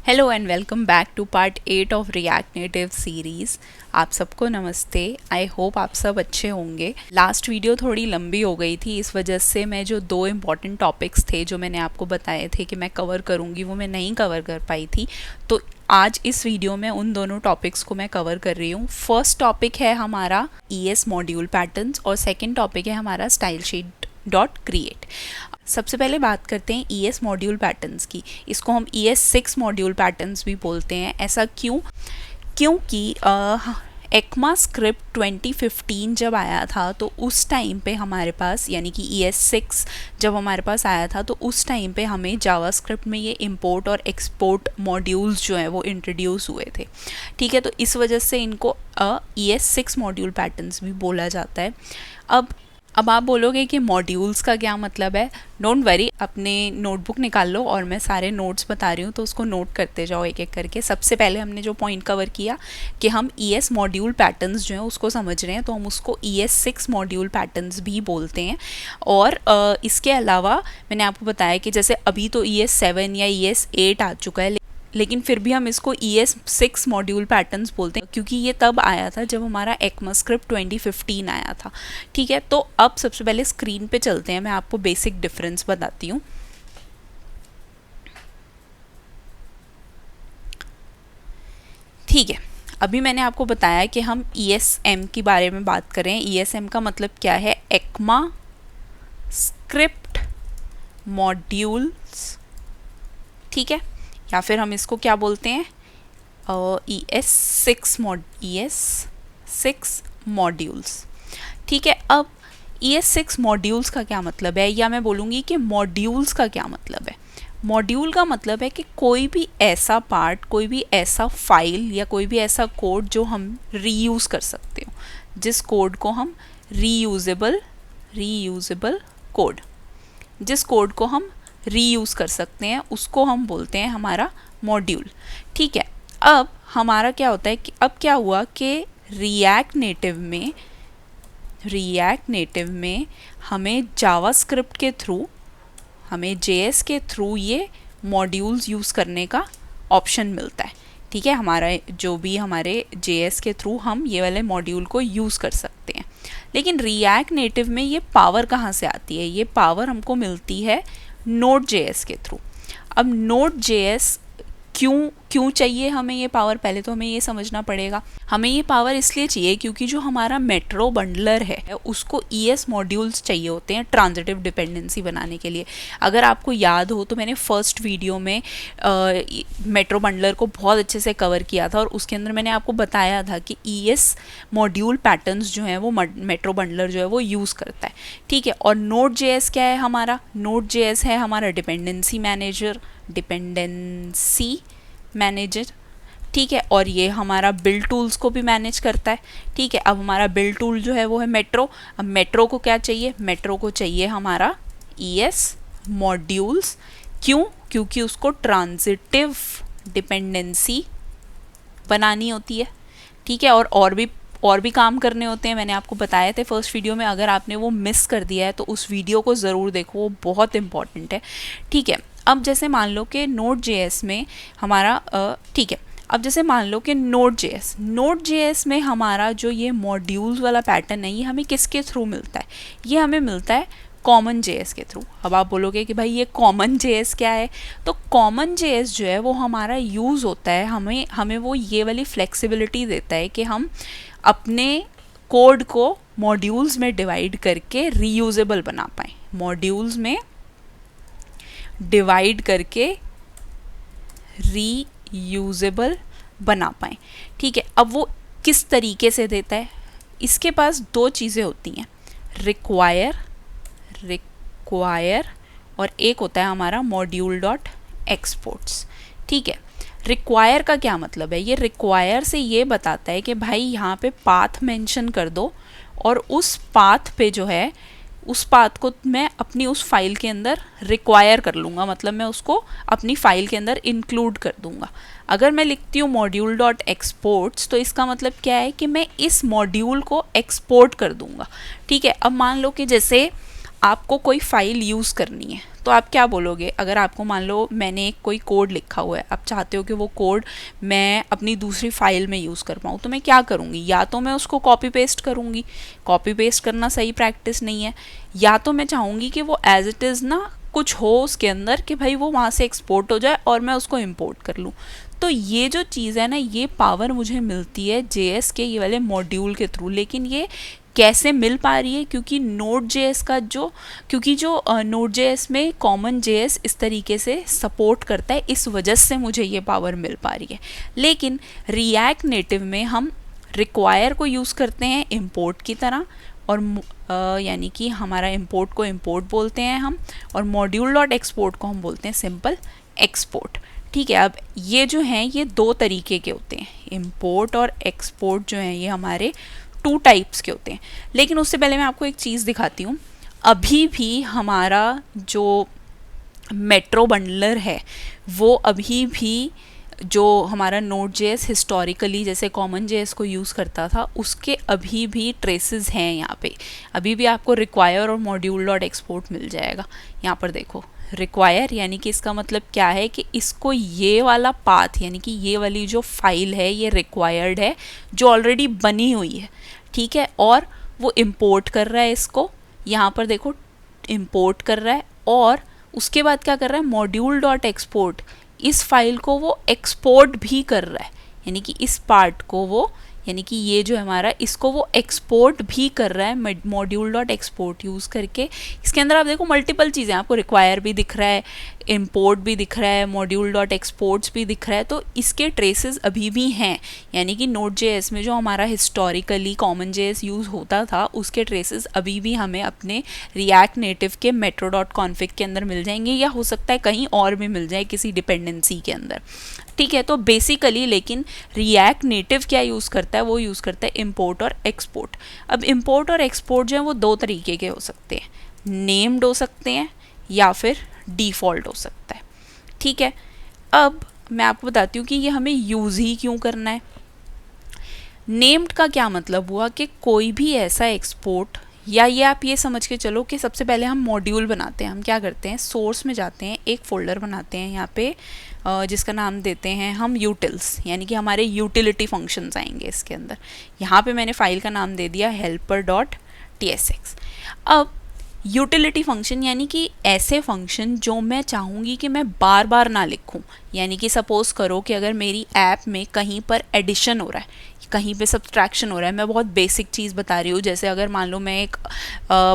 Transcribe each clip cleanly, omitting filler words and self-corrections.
Hello and welcome back to part 8 of React Native series. आप सबको नमस्ते। I hope आप सब अच्छे होंगे। लास्ट वीडियो थोड़ी लंबी हो गई थी, इस वजह से मैं जो दो इम्पॉर्टेंट टॉपिक्स थे जो मैंने आपको बताए थे कि मैं कवर करूँगी वो मैं नहीं कवर कर पाई थी। तो आज इस वीडियो में उन दोनों टॉपिक्स को मैं कवर कर रही हूँ। फर्स्ट टॉपिक है हमारा ES मॉड्यूल पैटर्न्स और सेकेंड टॉपिक है हमारा स्टाइल शीट डॉट क्रिएट। सबसे पहले बात करते हैं ES मॉड्यूल पैटर्न्स की। इसको हम ES 6 मॉड्यूल पैटर्न्स भी बोलते हैं। ऐसा क्यों? क्योंकि ECMA स्क्रिप्ट 2015 जब आया था तो उस टाइम पे हमारे पास, यानी कि ES 6 जब हमारे पास आया था तो उस टाइम पे हमें जावास्क्रिप्ट में ये इंपोर्ट और एक्सपोर्ट मॉड्यूल्स जो हैं वो इंट्रोड्यूस हुए थे। ठीक है, तो इस वजह से इनको ES 6 मॉड्यूल पैटर्न्स भी बोला जाता है। अब आप बोलोगे कि मॉड्यूल्स का क्या मतलब है। डोंट वरी, अपने नोटबुक निकाल लो और मैं सारे नोट्स बता रही हूँ तो उसको नोट करते जाओ एक एक करके। सबसे पहले हमने जो पॉइंट कवर किया कि हम ES मॉड्यूल पैटर्न्स जो हैं उसको समझ रहे हैं, तो हम उसको ES 6 मॉड्यूल पैटर्न्स भी बोलते हैं। और इसके अलावा मैंने आपको बताया कि जैसे अभी तो ES 7 या ES 8 आ चुका है, लेकिन फिर भी हम इसको ES 6 मॉड्यूल पैटर्न्स बोलते हैं क्योंकि ये तब आया था जब हमारा ECMA स्क्रिप्ट 2015 आया था। ठीक है, तो अब सबसे पहले स्क्रीन पे चलते हैं, मैं आपको बेसिक डिफरेंस बताती हूँ। ठीक है, अभी मैंने आपको बताया कि हम ESM के बारे में बात करें। ESM का मतलब क्या है? ECMA script modules. ठीक है, या फिर हम इसको क्या बोलते हैं? ES 6 modules. ठीक है, अब ES 6 मॉड्यूल्स का क्या मतलब है, या मैं बोलूँगी कि मॉड्यूल्स का क्या मतलब है। मॉड्यूल का मतलब है कि कोई भी ऐसा पार्ट, कोई भी ऐसा फाइल या कोई भी ऐसा कोड जो हम रीयूज़ कर सकते हो, जिस कोड को हम रीयूजेबल कोड, जिस कोड को हम रीयूज़ कर सकते हैं उसको हम बोलते हैं हमारा मॉड्यूल। ठीक है, अब हमारा क्या होता है कि अब क्या हुआ कि रिएक्ट नेटिव में हमें जावास्क्रिप्ट के थ्रू, हमें JS के थ्रू ये मॉड्यूल्स यूज़ करने का ऑप्शन मिलता है। ठीक है, हमारा जो भी हमारे JS के थ्रू हम ये वाले मॉड्यूल को यूज़ कर सकते हैं। लेकिन रिएक्ट नेटिव में ये पावर कहाँ से आती है? ये पावर हमको मिलती है Node.js के थ्रू। अब Node.js क्यों चाहिए हमें ये पावर? पहले तो हमें ये समझना पड़ेगा। हमें ये पावर इसलिए चाहिए क्योंकि जो हमारा मेट्रो बंडलर है उसको ES मॉड्यूल्स चाहिए होते हैं ट्रांजिटिव डिपेंडेंसी बनाने के लिए। अगर आपको याद हो तो मैंने फर्स्ट वीडियो में मेट्रो बंडलर को बहुत अच्छे से कवर किया था और उसके अंदर मैंने आपको बताया था कि ES मॉड्यूल पैटर्न्स जो हैं वो मेट्रो बंडलर जो है वो यूज़ करता है। ठीक है, और Node.js क्या है हमारा? Node.js है हमारा डिपेंडेंसी मैनेजर। ठीक है, और ये हमारा बिल्ड टूल्स को भी मैनेज करता है। ठीक है, अब हमारा बिल्ड टूल जो है वो है मेट्रो। अब मेट्रो को क्या चाहिए? मेट्रो को चाहिए हमारा ES मॉड्यूल्स। क्यों? क्योंकि उसको ट्रांजिटिव डिपेंडेंसी बनानी होती है। ठीक है, और भी काम करने होते हैं। मैंने आपको बताए थे फर्स्ट वीडियो में, अगर आपने वो मिस कर दिया है तो उस वीडियो को ज़रूर देखो, वो बहुत इंपॉर्टेंट है। ठीक है, अब जैसे मान लो कि Node.js में हमारा ठीक है, अब जैसे मान लो कि Node.js में हमारा जो ये मॉड्यूल्स वाला पैटर्न है ये हमें किसके थ्रू मिलता है? ये हमें मिलता है CommonJS के थ्रू। अब आप बोलोगे कि भाई ये CommonJS क्या है? तो CommonJS जो है वो हमारा यूज़ होता है, हमें वो ये वाली फ्लेक्सिबिलिटी देता है कि हम अपने कोड को मॉड्यूल्स में डिवाइड करके रीयूजेबल बना पाएँ। मॉड्यूल्स में डिवाइड करके रीयूजेबल बना पाएँ। ठीक है, अब वो किस तरीके से देता है? इसके पास दो चीज़ें होती हैं, रिक्वायर और एक होता है हमारा मॉड्यूल डॉट एक्सपोर्ट्स। ठीक है, रिक्वायर का क्या मतलब है? ये रिक्वायर से ये बताता है कि भाई यहाँ पे पाथ मेंशन कर दो और उस पाथ पे जो है उस पाथ को मैं अपनी उस फाइल के अंदर रिक्वायर कर लूँगा, मतलब मैं उसको अपनी फाइल के अंदर इंक्लूड कर दूँगा। अगर मैं लिखती हूँ मॉड्यूल डॉट एक्सपोर्ट्स तो इसका मतलब क्या है कि मैं इस मॉड्यूल को एक्सपोर्ट कर दूँगा। ठीक है, अब मान लो कि जैसे आपको कोई फाइल यूज़ करनी है तो आप क्या बोलोगे, अगर आपको मान लो मैंने एक कोई कोड लिखा हुआ है, आप चाहते हो कि वो कोड मैं अपनी दूसरी फाइल में यूज़ कर पाऊँ, तो मैं क्या करूँगी, या तो मैं उसको कॉपी पेस्ट करूँगी, कॉपी पेस्ट करना सही प्रैक्टिस नहीं है, या तो मैं चाहूँगी कि वो एज इट इज़ ना कुछ हो उसके अंदर कि भाई वो वहाँ से एक्सपोर्ट हो जाए और मैं उसको इम्पोर्ट कर लूँ। तो ये जो चीज़ है ना, ये पावर मुझे मिलती है JS के ये वाले मॉड्यूल के थ्रू। लेकिन ये कैसे मिल पा रही है, क्योंकि Node.js का जो Node.js में कॉमन JS इस तरीके से सपोर्ट करता है, इस वजह से मुझे ये पावर मिल पा रही है। लेकिन React नेटिव में हम रिक्वायर को यूज़ करते हैं इम्पोर्ट की तरह, और यानी कि हमारा इम्पोर्ट को इम्पोर्ट बोलते हैं हम, और मॉड्यूल डॉट एक्सपोर्ट को हम बोलते हैं सिंपल एक्सपोर्ट। ठीक है, अब ये जो हैं ये दो तरीके के होते हैं, इम्पोर्ट और एक्सपोर्ट जो हैं ये हमारे 2 टाइप्स के होते हैं। लेकिन उससे पहले मैं आपको एक चीज़ दिखाती हूँ। अभी भी हमारा जो मेट्रो बंडलर है वो अभी भी जो हमारा Node.js हिस्टोरिकली जैसे कॉमन JS को यूज़ करता था उसके अभी भी ट्रेसेस हैं यहाँ पे। अभी भी आपको रिक्वायर और मॉड्यूल डॉट एक्सपोर्ट मिल जाएगा। यहाँ पर देखो रिक्वायर, यानी कि इसका मतलब क्या है कि इसको ये वाला पाथ यानी कि ये वाली जो फाइल है ये रिक्वायर्ड है जो ऑलरेडी बनी हुई है। ठीक है, और वो इम्पोर्ट कर रहा है इसको, यहाँ पर देखो इम्पोर्ट कर रहा है, और उसके बाद क्या कर रहा है, मॉड्यूल डॉट एक्सपोर्ट इस फाइल को वो एक्सपोर्ट भी कर रहा है, यानी कि इस पार्ट को वो, यानी कि ये जो हमारा इसको वो एक्सपोर्ट भी कर रहा है मॉड्यूल डॉट एक्सपोर्ट यूज़ करके। इसके अंदर आप देखो मल्टीपल चीज़ें, आपको रिक्वायर भी दिख रहा है, इम्पोर्ट भी दिख रहा है, मॉड्यूल डॉट एक्सपोर्ट्स भी दिख रहा है, तो इसके ट्रेसेस अभी भी हैं। यानी कि Node.js में जो हमारा हिस्टोरिकली कॉमन JS यूज़ होता था उसके ट्रेसेस अभी भी हमें अपने React नेटिव के metro डॉट कॉन्फिग के अंदर मिल जाएंगे, या हो सकता है कहीं और भी मिल जाए किसी डिपेंडेंसी के अंदर। ठीक है, तो बेसिकली लेकिन React नेटिव क्या यूज़ करता है, वो यूज़ करता है इम्पोर्ट और एक्सपोर्ट। अब इम्पोर्ट और एक्सपोर्ट जो है वो 2 तरीके के हो सकते हैं, नेम्ड हो सकते हैं या फिर डिफ़ॉल्ट हो सकता है। ठीक है, अब मैं आपको बताती हूँ कि ये हमें यूज़ ही क्यों करना है। नेम्ड का क्या मतलब हुआ कि कोई भी ऐसा एक्सपोर्ट, या ये आप ये समझ के चलो कि सबसे पहले हम मॉड्यूल बनाते हैं। हम क्या करते हैं, सोर्स में जाते हैं, एक फ़ोल्डर बनाते हैं यहाँ पे जिसका नाम देते हैं हम यूटिल्स, यानी कि हमारे यूटिलिटी फंक्शंस आएंगे इसके अंदर। यहाँ पे मैंने फ़ाइल का नाम दे दिया helper.tsx। अब यूटिलिटी फंक्शन यानी कि ऐसे फंक्शन जो मैं चाहूँगी कि मैं बार बार ना लिखूँ। यानी कि सपोज़ करो कि अगर मेरी ऐप में कहीं पर एडिशन हो रहा है, कहीं पे सब्सट्रैक्शन हो रहा है, मैं बहुत बेसिक चीज़ बता रही हूँ, जैसे अगर मान लो मैं एक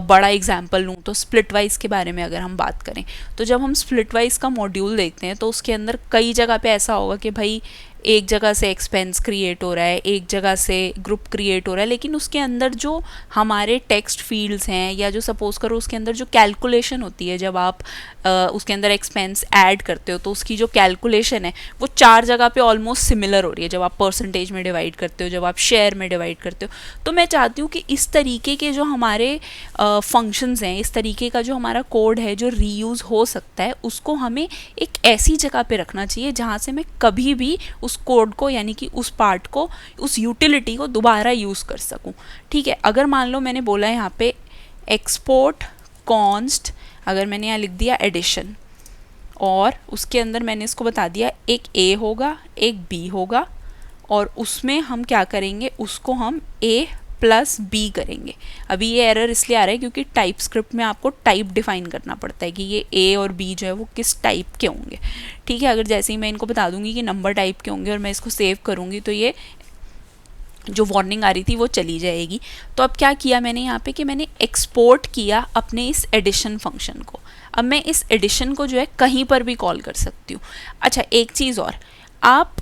बड़ा एग्जांपल लूँ तो स्प्लिट वाइज के बारे में अगर हम बात करें, तो जब हम स्प्लिट वाइज का मॉड्यूल देखते हैं तो उसके अंदर कई जगह पे ऐसा होगा कि भाई एक जगह से एक्सपेंस क्रिएट हो रहा है, एक जगह से ग्रुप क्रिएट हो रहा है, लेकिन उसके अंदर जो हमारे टेक्स्ट फील्ड्स हैं, या जो सपोज करो उसके अंदर जो कैलकुलेशन होती है, जब आप उसके अंदर एक्सपेंस ऐड करते हो तो उसकी जो कैलकुलेशन है वो 4 जगह पे ऑलमोस्ट सिमिलर हो रही है। जब आप परसेंटेज में डिवाइड करते हो, जब आप शेयर में डिवाइड करते हो, तो मैं चाहती हूँ कि इस तरीके के जो हमारे फंक्शंस हैं, इस तरीके का जो हमारा कोड है जो रीयूज़ हो सकता है, उसको हमें एक ऐसी जगह पे रखना चाहिए जहाँ से मैं कभी भी उस कोड को, यानी कि उस पार्ट को, उस यूटिलिटी को दोबारा यूज़ कर सकूं। ठीक है, अगर मान लो मैंने बोला है यहाँ पे एक्सपोर्ट कॉन्स्ट, अगर मैंने यहाँ लिख दिया एडिशन, और उसके अंदर मैंने इसको बता दिया एक A होगा एक B होगा, और उसमें हम क्या करेंगे, उसको हम A प्लस B करेंगे। अभी ये एरर इसलिए आ रहा है क्योंकि टाइप स्क्रिप्ट में आपको टाइप डिफाइन करना पड़ता है कि ये A और B जो है वो किस टाइप के होंगे। ठीक है, अगर जैसे ही मैं इनको बता दूंगी कि नंबर टाइप के होंगे और मैं इसको सेव करूंगी तो ये जो वार्निंग आ रही थी वो चली जाएगी। तो अब क्या किया मैंने यहाँ पे कि मैंने एक्सपोर्ट किया अपने इस एडिशन फंक्शन को। अब मैं इस एडिशन को जो है कहीं पर भी कॉल कर सकती हूँ। अच्छा, एक चीज़ और, आप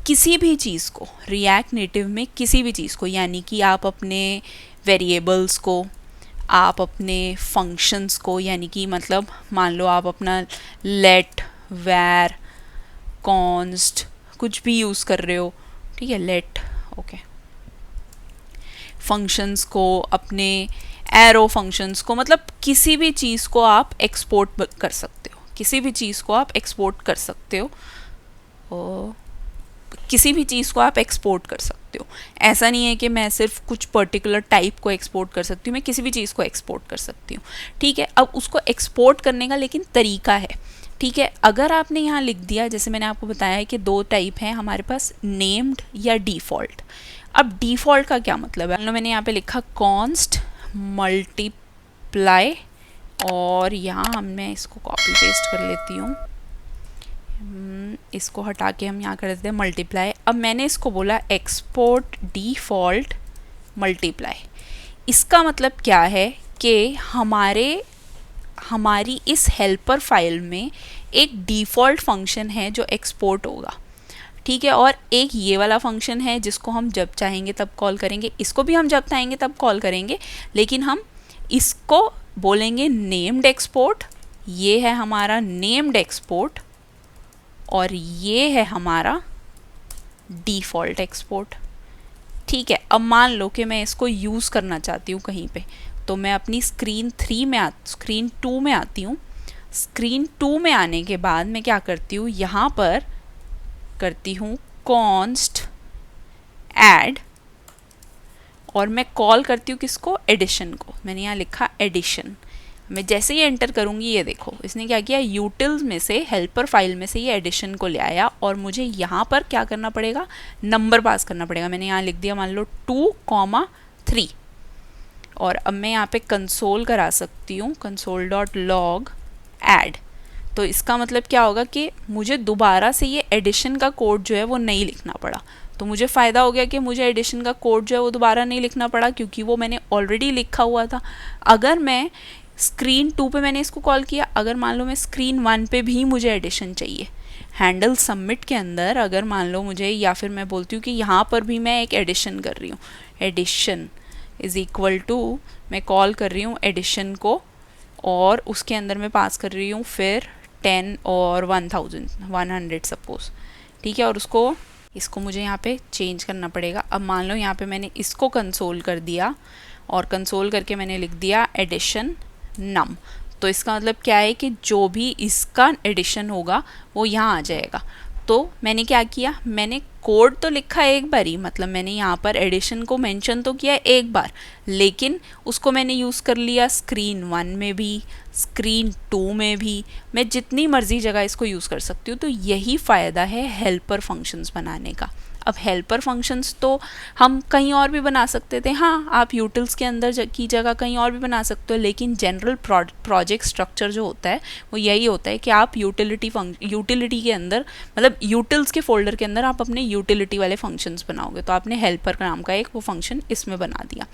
किसी भी चीज़ को रिएक्ट नेटिव में किसी भी चीज़ को, यानी कि आप अपने वेरिएबल्स को, आप अपने फंक्शंस को, यानी कि मतलब मान लो आप अपना लेट, वैर, कॉन्स्ट कुछ भी यूज़ कर रहे हो, ठीक है, लेट ओके, फंक्शंस को, अपने एरो फंक्शंस को, मतलब किसी भी चीज़ को आप एक्सपोर्ट कर सकते हो, किसी भी चीज़ को आप एक्सपोर्ट कर सकते हो, और किसी भी चीज़ को आप एक्सपोर्ट कर सकते हो। सकते हो। ऐसा नहीं है कि मैं सिर्फ कुछ पर्टिकुलर टाइप को एक्सपोर्ट कर सकती हूँ, मैं किसी भी चीज़ को एक्सपोर्ट कर सकती हूँ। ठीक है, अब उसको एक्सपोर्ट करने का लेकिन तरीका है। ठीक है, अगर आपने यहाँ लिख दिया, जैसे मैंने आपको बताया है कि दो टाइप हैं हमारे पास, नेम्ड या डिफ़ॉल्ट। अब डिफ़ॉल्ट का क्या मतलब है, मैंने यहाँ पे लिखा कॉन्स्ट मल्टीप्लाई, और यहाँ मैं इसको कॉपी पेस्ट कर लेती हूँ, इसको हटा के हम यहाँ कर देते हैं मल्टीप्लाई। अब मैंने इसको बोला एक्सपोर्ट डिफ़ॉल्ट मल्टीप्लाई। इसका मतलब क्या है कि हमारी इस हेल्पर फाइल में एक डिफ़ॉल्ट फंक्शन है जो एक्सपोर्ट होगा। ठीक है, और एक ये वाला फंक्शन है जिसको हम जब चाहेंगे तब कॉल करेंगे, इसको भी हम जब चाहेंगे तब कॉल करेंगे, लेकिन हम इसको बोलेंगे नेम्ड एक्सपोर्ट। ये है हमारा नेम्ड एक्सपोर्ट और ये है हमारा डिफ़ॉल्ट एक्सपोर्ट। ठीक है, अब मान लो कि मैं इसको यूज़ करना चाहती हूँ कहीं पे, तो मैं अपनी स्क्रीन 2 में आती हूँ। स्क्रीन 2 में आने के बाद मैं क्या करती हूँ, यहाँ पर करती हूँ कॉन्स्ट ऐड, और मैं कॉल करती हूँ किसको, एडिशन को। मैंने यहाँ लिखा एडिशन। मैं जैसे ही एंटर करूँगी, ये देखो इसने क्या किया, यूटिल्स में से, हेल्पर फाइल में से ये एडिशन को ले आया, और मुझे यहाँ पर क्या करना पड़ेगा, नंबर पास करना पड़ेगा। मैंने यहाँ लिख दिया मान लो 2,3, और अब मैं यहाँ पे कंसोल करा सकती हूँ, console.log ऐड। तो इसका मतलब क्या होगा कि मुझे दोबारा से ये एडिशन का कोड जो है वो नहीं लिखना पड़ा। तो मुझे फ़ायदा हो गया कि मुझे एडिशन का कोड जो है वो दोबारा नहीं लिखना पड़ा, क्योंकि वो मैंने ऑलरेडी लिखा हुआ था। अगर मैं स्क्रीन 2 पे मैंने इसको कॉल किया, अगर मान लो मैं स्क्रीन 1 पे भी मुझे एडिशन चाहिए, हैंडल सबमिट के अंदर अगर मान लो मुझे, या फिर मैं बोलती हूँ कि यहाँ पर भी मैं एक एडिशन कर रही हूँ, एडिशन इज़ इक्वल टू, मैं कॉल कर रही हूँ एडिशन को, और उसके अंदर मैं पास कर रही हूँ फिर 10 और 100 सपोज। ठीक है, और इसको मुझे यहाँ पे चेंज करना पड़ेगा। अब मान लो यहाँ पे मैंने इसको कंसोल कर दिया, और कंसोल करके मैंने लिख दिया एडिशन नम। तो इसका मतलब क्या है कि जो भी इसका एडिशन होगा वो यहाँ आ जाएगा। तो मैंने क्या किया, मैंने कोड तो लिखा एक बार ही, मतलब मैंने यहाँ पर एडिशन को मेंशन तो किया एक बार, लेकिन उसको मैंने यूज़ कर लिया स्क्रीन 1 में भी, स्क्रीन 2 में भी, मैं जितनी मर्ज़ी जगह इसको यूज़ कर सकती हूँ। तो यही फ़ायदा है हेल्पर फंक्शंस बनाने का। अब हेल्पर फंक्शंस तो हम कहीं और भी बना सकते थे, हाँ आप यूटिल्स के अंदर की जगह कहीं और भी बना सकते हो, लेकिन जनरल प्रोजेक्ट स्ट्रक्चर जो होता है वो यही होता है कि आप यूटिलिटी के अंदर, मतलब यूटिल्स के फोल्डर के अंदर आप अपने यूटिलिटी वाले फंक्शंस बनाओगे। तो आपने हेल्पर नाम का एक वो फंक्शन इसमें बना दिया।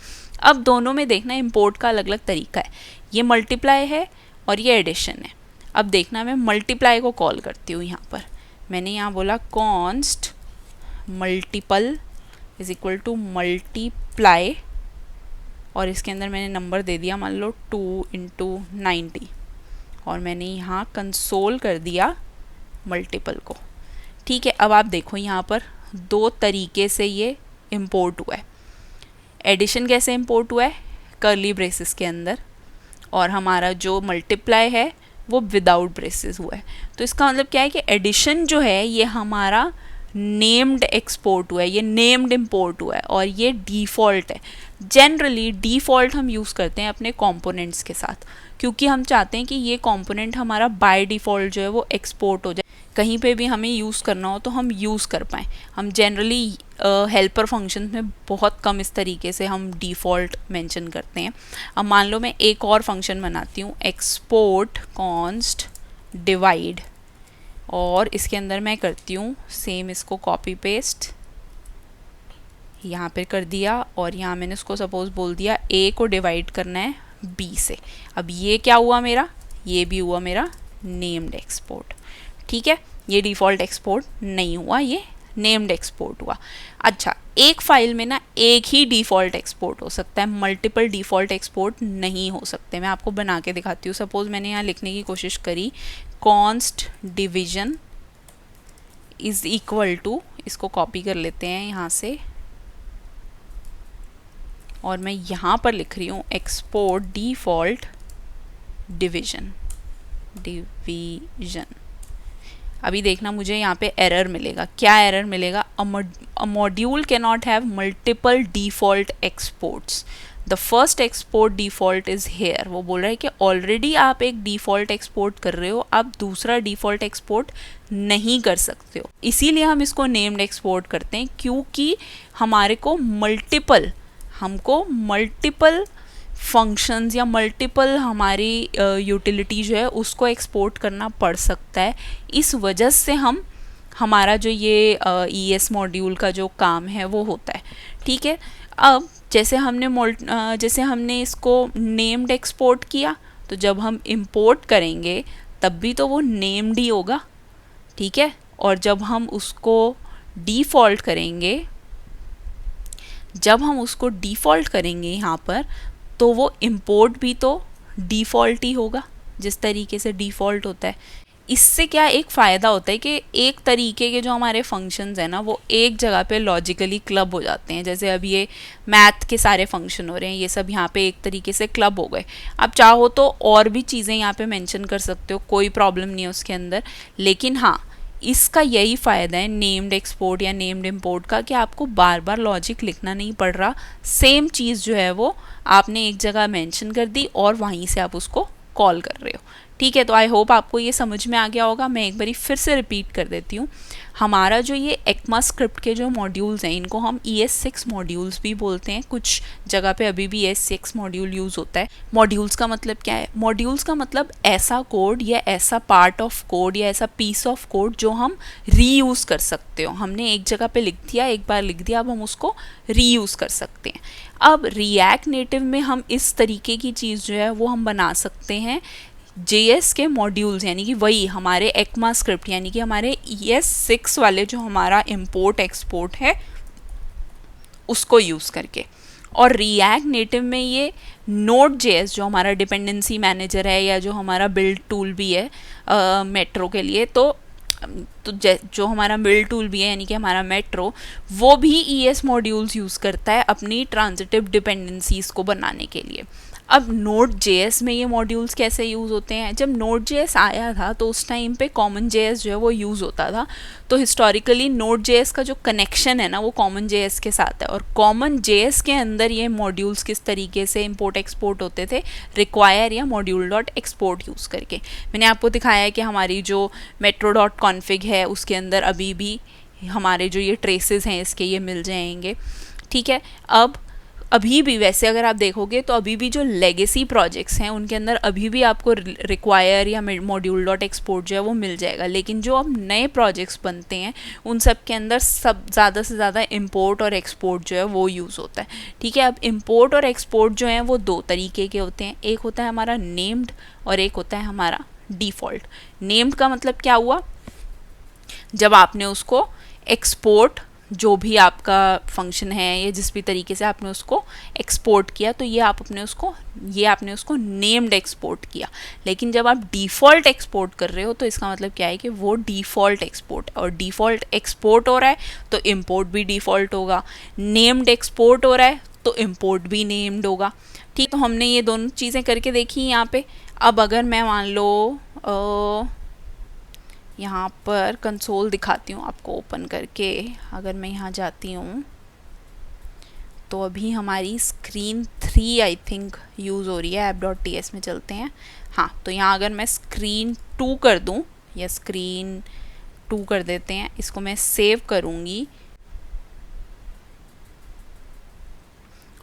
अब दोनों में देखना इंपोर्ट का अलग अलग तरीका है, ये मल्टीप्लाई है और ये एडिशन है। अब देखना मैं मल्टीप्लाई को कॉल करती हूँ, यहाँ पर मैंने यहाँ बोला const multiple is equal to multiply, और इसके अंदर मैंने नंबर दे दिया मान लो 2 × 90, और मैंने यहाँ कंसोल कर दिया मल्टीपल को। ठीक है, अब आप देखो यहाँ पर दो तरीके से ये इंपोर्ट हुआ है। एडिशन कैसे इंपोर्ट हुआ है, कर्ली ब्रेसेस के अंदर, और हमारा जो मल्टीप्लाई है वो विदाउट ब्रेसेस हुआ है। तो इसका मतलब क्या है कि एडिशन जो है ये हमारा नेम्ड एक्सपोर्ट हुआ है, ये नेम्ड इंपोर्ट हुआ है, और ये डिफ़ॉल्ट है। जनरली डिफ़ॉल्ट हम यूज़ करते हैं अपने कंपोनेंट्स के साथ, क्योंकि हम चाहते हैं कि ये कंपोनेंट हमारा बाय डिफ़ॉल्ट जो है वो एक्सपोर्ट हो जाए, कहीं पे भी हमें यूज़ करना हो तो हम यूज़ कर पाएँ। हम जनरली हेल्पर फंक्शन में बहुत कम इस तरीके से हम डिफ़ॉल्ट मेंशन करते हैं। अब मान लो मैं एक और फंक्शन बनाती हूँ, एक्सपोर्ट कॉन्स्ट डिवाइड, और इसके अंदर मैं करती हूँ सेम, इसको कॉपी पेस्ट यहाँ पे कर दिया, और यहाँ मैंने उसको सपोज बोल दिया a को डिवाइड करना है b से। अब ये क्या हुआ मेरा, ये भी हुआ मेरा नेम्ड एक्सपोर्ट। ठीक है, ये डिफ़ॉल्ट एक्सपोर्ट नहीं हुआ, ये नेम्ड एक्सपोर्ट हुआ। अच्छा, एक फाइल में ना एक ही डिफ़ॉल्ट एक्सपोर्ट हो सकता है, मल्टीपल डिफ़ॉल्ट एक्सपोर्ट नहीं हो सकते। मैं आपको बना के दिखाती हूँ। सपोज़ मैंने यहाँ लिखने की कोशिश करी const division is equal to, इसको कॉपी कर लेते हैं यहाँ से, और मैं यहाँ पर लिख रही हूँ एक्सपोर्ट डिफ़ॉल्ट डिवीजन। अभी देखना मुझे यहाँ पे एरर मिलेगा। क्या एरर मिलेगा, a module cannot have multiple default exports. The first export default is here. वो बोल रहा है कि ऑलरेडी आप एक डिफ़ॉल्ट एक्सपोर्ट कर रहे हो, आप दूसरा डिफ़ॉल्ट एक्सपोर्ट नहीं कर सकते हो. इसीलिए हम इसको नेम्ड एक्सपोर्ट करते हैं, क्योंकि हमारे को मल्टीपल फंक्शंस या मल्टीपल हमारी यूटिलिटी जो है उसको एक्सपोर्ट करना पड़ सकता है. इस वजह से हमारा जो ये ES मॉड्यूल का जो काम है वो होता है. ठीक है. अब जैसे हमने इसको नेम्ड एक्सपोर्ट किया, तो जब हम इंपोर्ट करेंगे तब भी तो वो नेम्ड ही होगा. ठीक है. और जब हम उसको डिफ़ॉल्ट करेंगे यहाँ पर, तो वो इंपोर्ट भी तो डिफ़ॉल्ट ही होगा, जिस तरीके से डिफ़ॉल्ट होता है. इससे क्या एक फ़ायदा होता है कि एक तरीके के जो हमारे फंक्शंस हैं ना, वो एक जगह पे लॉजिकली क्लब हो जाते हैं. जैसे अब ये मैथ के सारे फंक्शन हो रहे हैं, ये सब यहाँ पे एक तरीके से क्लब हो गए. आप चाहो तो और भी चीज़ें यहाँ पे मेंशन कर सकते हो, कोई प्रॉब्लम नहीं है उसके अंदर. लेकिन हाँ, इसका यही फ़ायदा है नेम्ड एक्सपोर्ट या नेम्ड इंपोर्ट का, कि आपको बार बार लॉजिक लिखना नहीं पड़ रहा. सेम चीज़ जो है वो आपने एक जगह मेंशन कर दी और वहीं से आप उसको कॉल कर रहे हो. ठीक है. तो आई होप आपको ये समझ में आ गया होगा. मैं एक बारी फिर से रिपीट कर देती हूँ. हमारा जो ये ECMA स्क्रिप्ट के जो मॉड्यूल्स हैं, इनको हम ES6 मॉड्यूल्स भी बोलते हैं. कुछ जगह पे अभी भी ES6 मॉड्यूल यूज़ होता है. मॉड्यूल्स का मतलब क्या है? मॉड्यूल्स का मतलब ऐसा कोड या ऐसा पार्ट ऑफ कोड या ऐसा पीस ऑफ कोड जो हम रीयूज़ कर सकते हो. हमने एक जगह पे लिख दिया, एक बार लिख दिया, अब हम उसको रीयूज़ कर सकते हैं. अब रिएक्ट नेटिव में हम इस तरीके की चीज़ जो है वो हम बना सकते हैं JS के मॉड्यूल्स, यानी कि वही हमारे ECMA स्क्रिप्ट, यानी कि हमारे ES6 वाले जो हमारा इंपोर्ट एक्सपोर्ट है उसको यूज़ करके. और रिएक्ट नेटिव में ये Node.js जो हमारा डिपेंडेंसी मैनेजर है या जो हमारा बिल्ड टूल भी है मेट्रो के लिए, तो जो हमारा बिल्ड टूल भी है यानी कि हमारा मेट्रो, वो भी ES मॉड्यूल्स यूज़ करता है अपनी ट्रांजिटिव डिपेंडेंसीज़ को बनाने के लिए. अब Node.js में ये मॉड्यूल्स कैसे यूज़ होते हैं? जब Node.js आया था तो उस टाइम पे CommonJS जो है वो यूज़ होता था. तो हिस्टोरिकली Node.js का जो कनेक्शन है ना, वो CommonJS के साथ है. और CommonJS के अंदर ये मॉड्यूल्स किस तरीके से इंपोर्ट एक्सपोर्ट होते थे, रिक्वायर या module.export यूज़ करके. मैंने आपको दिखाया है कि हमारी जो metro.config है उसके अंदर अभी भी हमारे जो ये ट्रेसेस हैं इसके ये मिल जाएंगे. ठीक है. अब अभी भी वैसे अगर आप देखोगे तो अभी भी जो लेगेसी प्रोजेक्ट्स हैं उनके अंदर अभी भी आपको रिक्वायर या module.export जो है वो मिल जाएगा. लेकिन जो अब नए प्रोजेक्ट्स बनते हैं उन सब के अंदर सब ज़्यादा से ज़्यादा इंपोर्ट और एक्सपोर्ट जो है वो यूज़ होता है. ठीक है. अब इंपोर्ट और एक्सपोर्ट जो हैं वो दो तरीके के होते हैं. एक होता है हमारा नेम्ड और एक होता है हमारा डिफ़ॉल्ट. नेम्ड का मतलब क्या हुआ? जब आपने उसको एक्सपोर्ट, जो भी आपका फंक्शन है या जिस भी तरीके से आपने उसको एक्सपोर्ट किया, तो ये आपने उसको नेम्ड एक्सपोर्ट किया. लेकिन जब आप डिफ़ॉल्ट एक्सपोर्ट कर रहे हो तो इसका मतलब क्या है कि वो डिफ़ॉल्ट एक्सपोर्ट, और डिफ़ॉल्ट एक्सपोर्ट हो रहा है तो इंपोर्ट भी डिफ़ॉल्ट होगा. नेम्ड एक्सपोर्ट हो रहा है तो इंपोर्ट भी नेम्ड होगा. ठीक. तो हमने ये दोनों चीज़ें करके देखी यहाँ पे. अब अगर मैं मान लो यहाँ पर कंसोल दिखाती हूँ आपको ओपन करके. अगर मैं यहाँ जाती हूँ तो अभी हमारी स्क्रीन 3 आई थिंक यूज़ हो रही है. app.ts में चलते हैं. हाँ, तो यहाँ अगर मैं स्क्रीन 2 कर दूँ या स्क्रीन 2 कर देते हैं, इसको मैं सेव करूँगी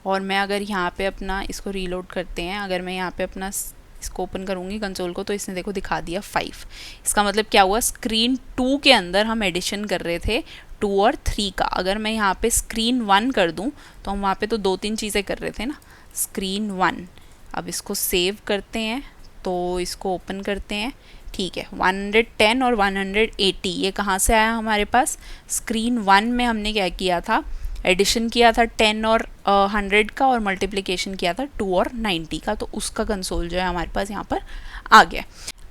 और मैं अगर यहाँ पे अपना इसको रीलोड करते हैं, अगर मैं यहाँ पे अपना इसको ओपन करूँगी कंसोल को, तो इसने देखो दिखा दिया 5. इसका मतलब क्या हुआ? स्क्रीन 2 के अंदर हम एडिशन कर रहे थे 2 और 3 का. अगर मैं यहाँ पे स्क्रीन 1 कर दूँ तो हम वहाँ पे तो 2-3 चीज़ें कर रहे थे ना. स्क्रीन 1. अब इसको सेव करते हैं तो इसको ओपन करते हैं. ठीक है. 110 और 180 ये कहाँ से आया हमारे पास? स्क्रीन 1 में हमने क्या किया था? एडिशन किया था 10 और 100 का, और मल्टीप्लिकेशन किया था 2 और 90 का. तो उसका कंसोल जो है हमारे पास यहाँ पर आ गया.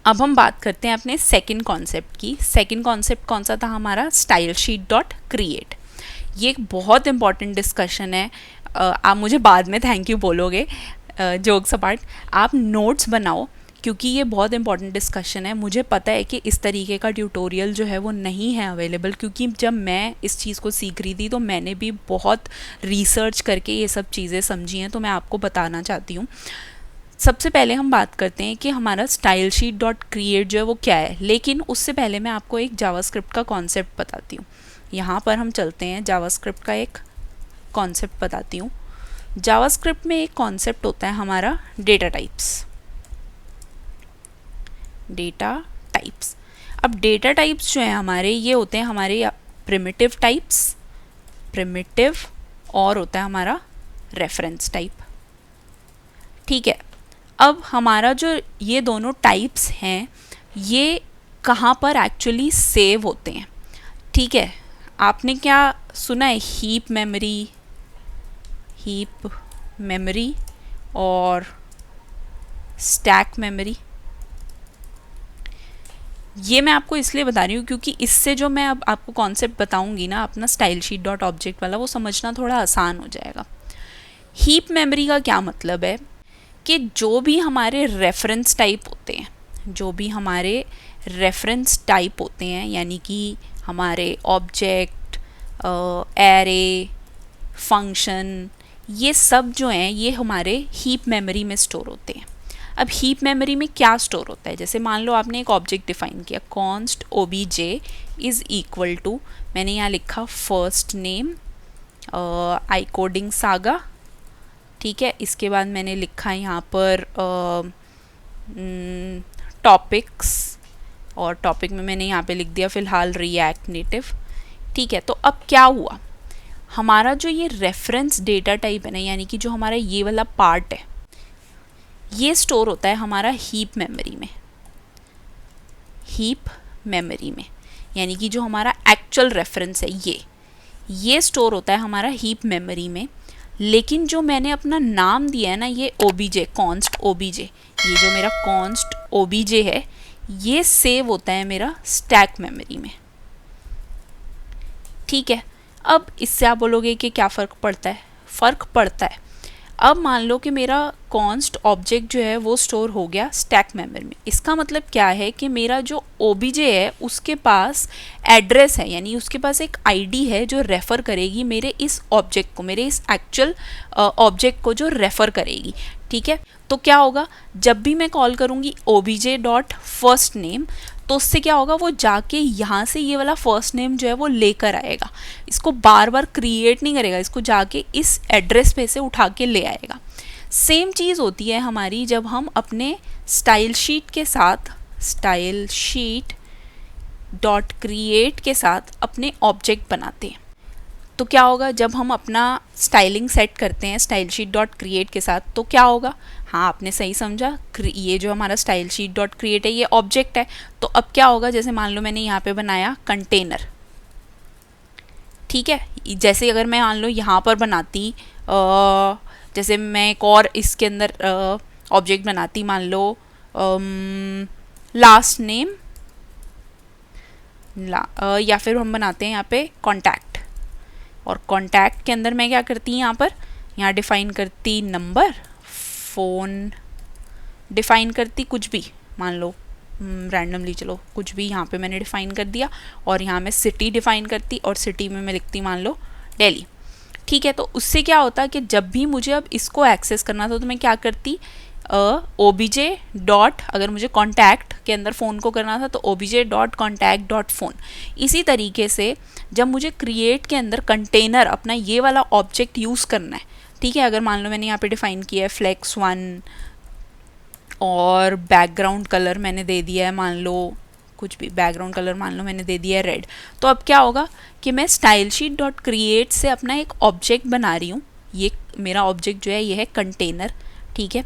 अब हम बात करते हैं अपने सेकंड कॉन्सेप्ट की. सेकंड कॉन्सेप्ट कौन सा था हमारा? stylesheet.create. ये एक बहुत इंपॉर्टेंट डिस्कशन है. आप मुझे बाद में थैंक यू बोलोगे, जोक्स अपार्ट. आप नोट्स बनाओ क्योंकि ये बहुत इंपॉर्टेंट डिस्कशन है। मुझे पता है कि इस तरीके का ट्यूटोरियल जो है वो नहीं है अवेलेबल, क्योंकि जब मैं इस चीज़ को सीख रही थी तो मैंने भी बहुत रिसर्च करके ये सब चीज़ें समझी हैं, तो मैं आपको बताना चाहती हूँ। सबसे पहले हम बात करते हैं कि हमारा stylesheet.create जो है वो क्या है, लेकिन उससे पहले मैं आपको एक जावास्क्रिप्ट का कॉन्सेप्ट बताती हूँ। यहाँ पर हम चलते हैं, जावास्क्रिप्ट का एक कॉन्सेप्ट बताती हूँ। जावास्क्रिप्ट में एक कॉन्सेप्ट होता है हमारा डेटा टाइप्स। डेटा टाइप्स, अब डेटा टाइप्स जो है हमारे, ये होते हैं हमारे प्रिमिटिव टाइप्स, प्रिमिटिव, और होता है हमारा रेफरेंस टाइप। ठीक है, अब हमारा जो ये दोनों टाइप्स हैं ये कहाँ पर एक्चुअली सेव होते हैं। ठीक है, आपने क्या सुना है, हीप मेमोरी और स्टैक मेमोरी। ये मैं आपको इसलिए बता रही हूँ क्योंकि इससे जो मैं अब आपको कॉन्सेप्ट बताऊंगी ना अपना stylesheet.object वाला, वो समझना थोड़ा आसान हो जाएगा। हीप मेमोरी का क्या मतलब है कि जो भी हमारे रेफरेंस टाइप होते हैं, जो भी हमारे रेफरेंस टाइप होते हैं, यानी कि हमारे ऑब्जेक्ट, एरे, फंक्शन, ये सब जो हैं ये हमारे हीप मेमोरी में स्टोर होते हैं। अब हीप मेमोरी में क्या स्टोर होता है, जैसे मान लो आपने एक ऑब्जेक्ट डिफाइन किया, const obj is equal to, मैंने यहाँ लिखा first name I coding saga. ठीक है, इसके बाद मैंने लिखा यहाँ पर टॉपिक्स, और टॉपिक में मैंने यहाँ पे लिख दिया फ़िलहाल रिएक्ट नेटिव। ठीक है, तो अब क्या हुआ, हमारा जो ये रेफरेंस डेटा टाइप है ना, यानी कि जो हमारा ये वाला पार्ट है, ये स्टोर होता है हमारा हीप मेमोरी में। हीप मेमोरी में यानी कि जो हमारा एक्चुअल रेफरेंस है ये स्टोर होता है हमारा हीप मेमोरी में। लेकिन जो मैंने अपना नाम दिया है ना, ये obj, कॉन्स्ट obj, ये जो मेरा कॉन्स्ट obj है ये सेव होता है मेरा स्टैक मेमोरी में। ठीक है, अब इससे आप बोलोगे कि क्या फ़र्क पड़ता है, फ़र्क पड़ता है। अब मान लो कि मेरा कॉन्स्ट ऑब्जेक्ट जो है वो स्टोर हो गया स्टैक मेमोरी में। इसका मतलब क्या है कि मेरा जो obj है उसके पास एड्रेस है, यानी उसके पास एक आईडी है जो रेफ़र करेगी मेरे इस ऑब्जेक्ट को, मेरे इस एक्चुअल ऑब्जेक्ट को जो रेफ़र करेगी। ठीक है, तो क्या होगा, जब भी मैं कॉल करूँगी obj.firstName, तो उससे क्या होगा, वो जाके यहाँ से ये वाला फर्स्ट नेम जो है वो लेकर आएगा, इसको बार बार क्रिएट नहीं करेगा, इसको जाके इस एड्रेस पे से उठा के ले आएगा। सेम चीज़ होती है हमारी जब हम अपने stylesheet डॉट क्रिएट के साथ अपने ऑब्जेक्ट बनाते हैं। तो क्या होगा, जब हम अपना स्टाइलिंग सेट करते हैं stylesheet.create के साथ, तो क्या होगा, हाँ आपने सही समझा, ये जो हमारा stylesheet.create है ये ऑब्जेक्ट है। तो अब क्या होगा, जैसे मान लो मैंने यहाँ पे बनाया कंटेनर। ठीक है, जैसे अगर मैं मान लो यहाँ पर बनाती, जैसे मैं एक और इसके अंदर ऑब्जेक्ट बनाती, मान लो लास्ट नेम, या फिर हम बनाते हैं यहाँ पे कॉन्टैक्ट, और कॉन्टैक्ट के अंदर मैं क्या करती, यहाँ डिफ़ाइन करती नंबर, फ़ोन डिफ़ाइन करती, कुछ भी मान लो रैंडमली, चलो कुछ भी यहाँ पे मैंने डिफ़ाइन कर दिया, और यहाँ मैं सिटी डिफ़ाइन करती, और सिटी में मैं लिखती मान लो दिल्ली। ठीक है, तो उससे क्या होता है कि जब भी मुझे अब इसको एक्सेस करना था तो मैं क्या करती, obj डॉट, अगर मुझे कॉन्टैक्ट के अंदर फ़ोन को करना था तो obj dot contact dot phone. इसी तरीके से जब मुझे क्रिएट के अंदर कंटेनर अपना ये वाला ऑब्जेक्ट यूज़ करना है, ठीक है, अगर मान लो मैंने यहाँ पे डिफ़ाइन किया है flex1, और बैकग्राउंड कलर मैंने दे दिया है, मान लो कुछ भी बैकग्राउंड कलर मान लो मैंने दे दिया है रेड, तो अब क्या होगा कि मैं stylesheet.create से अपना एक ऑब्जेक्ट बना रही हूँ। ये मेरा ऑब्जेक्ट जो है ये है कंटेनर। ठीक है,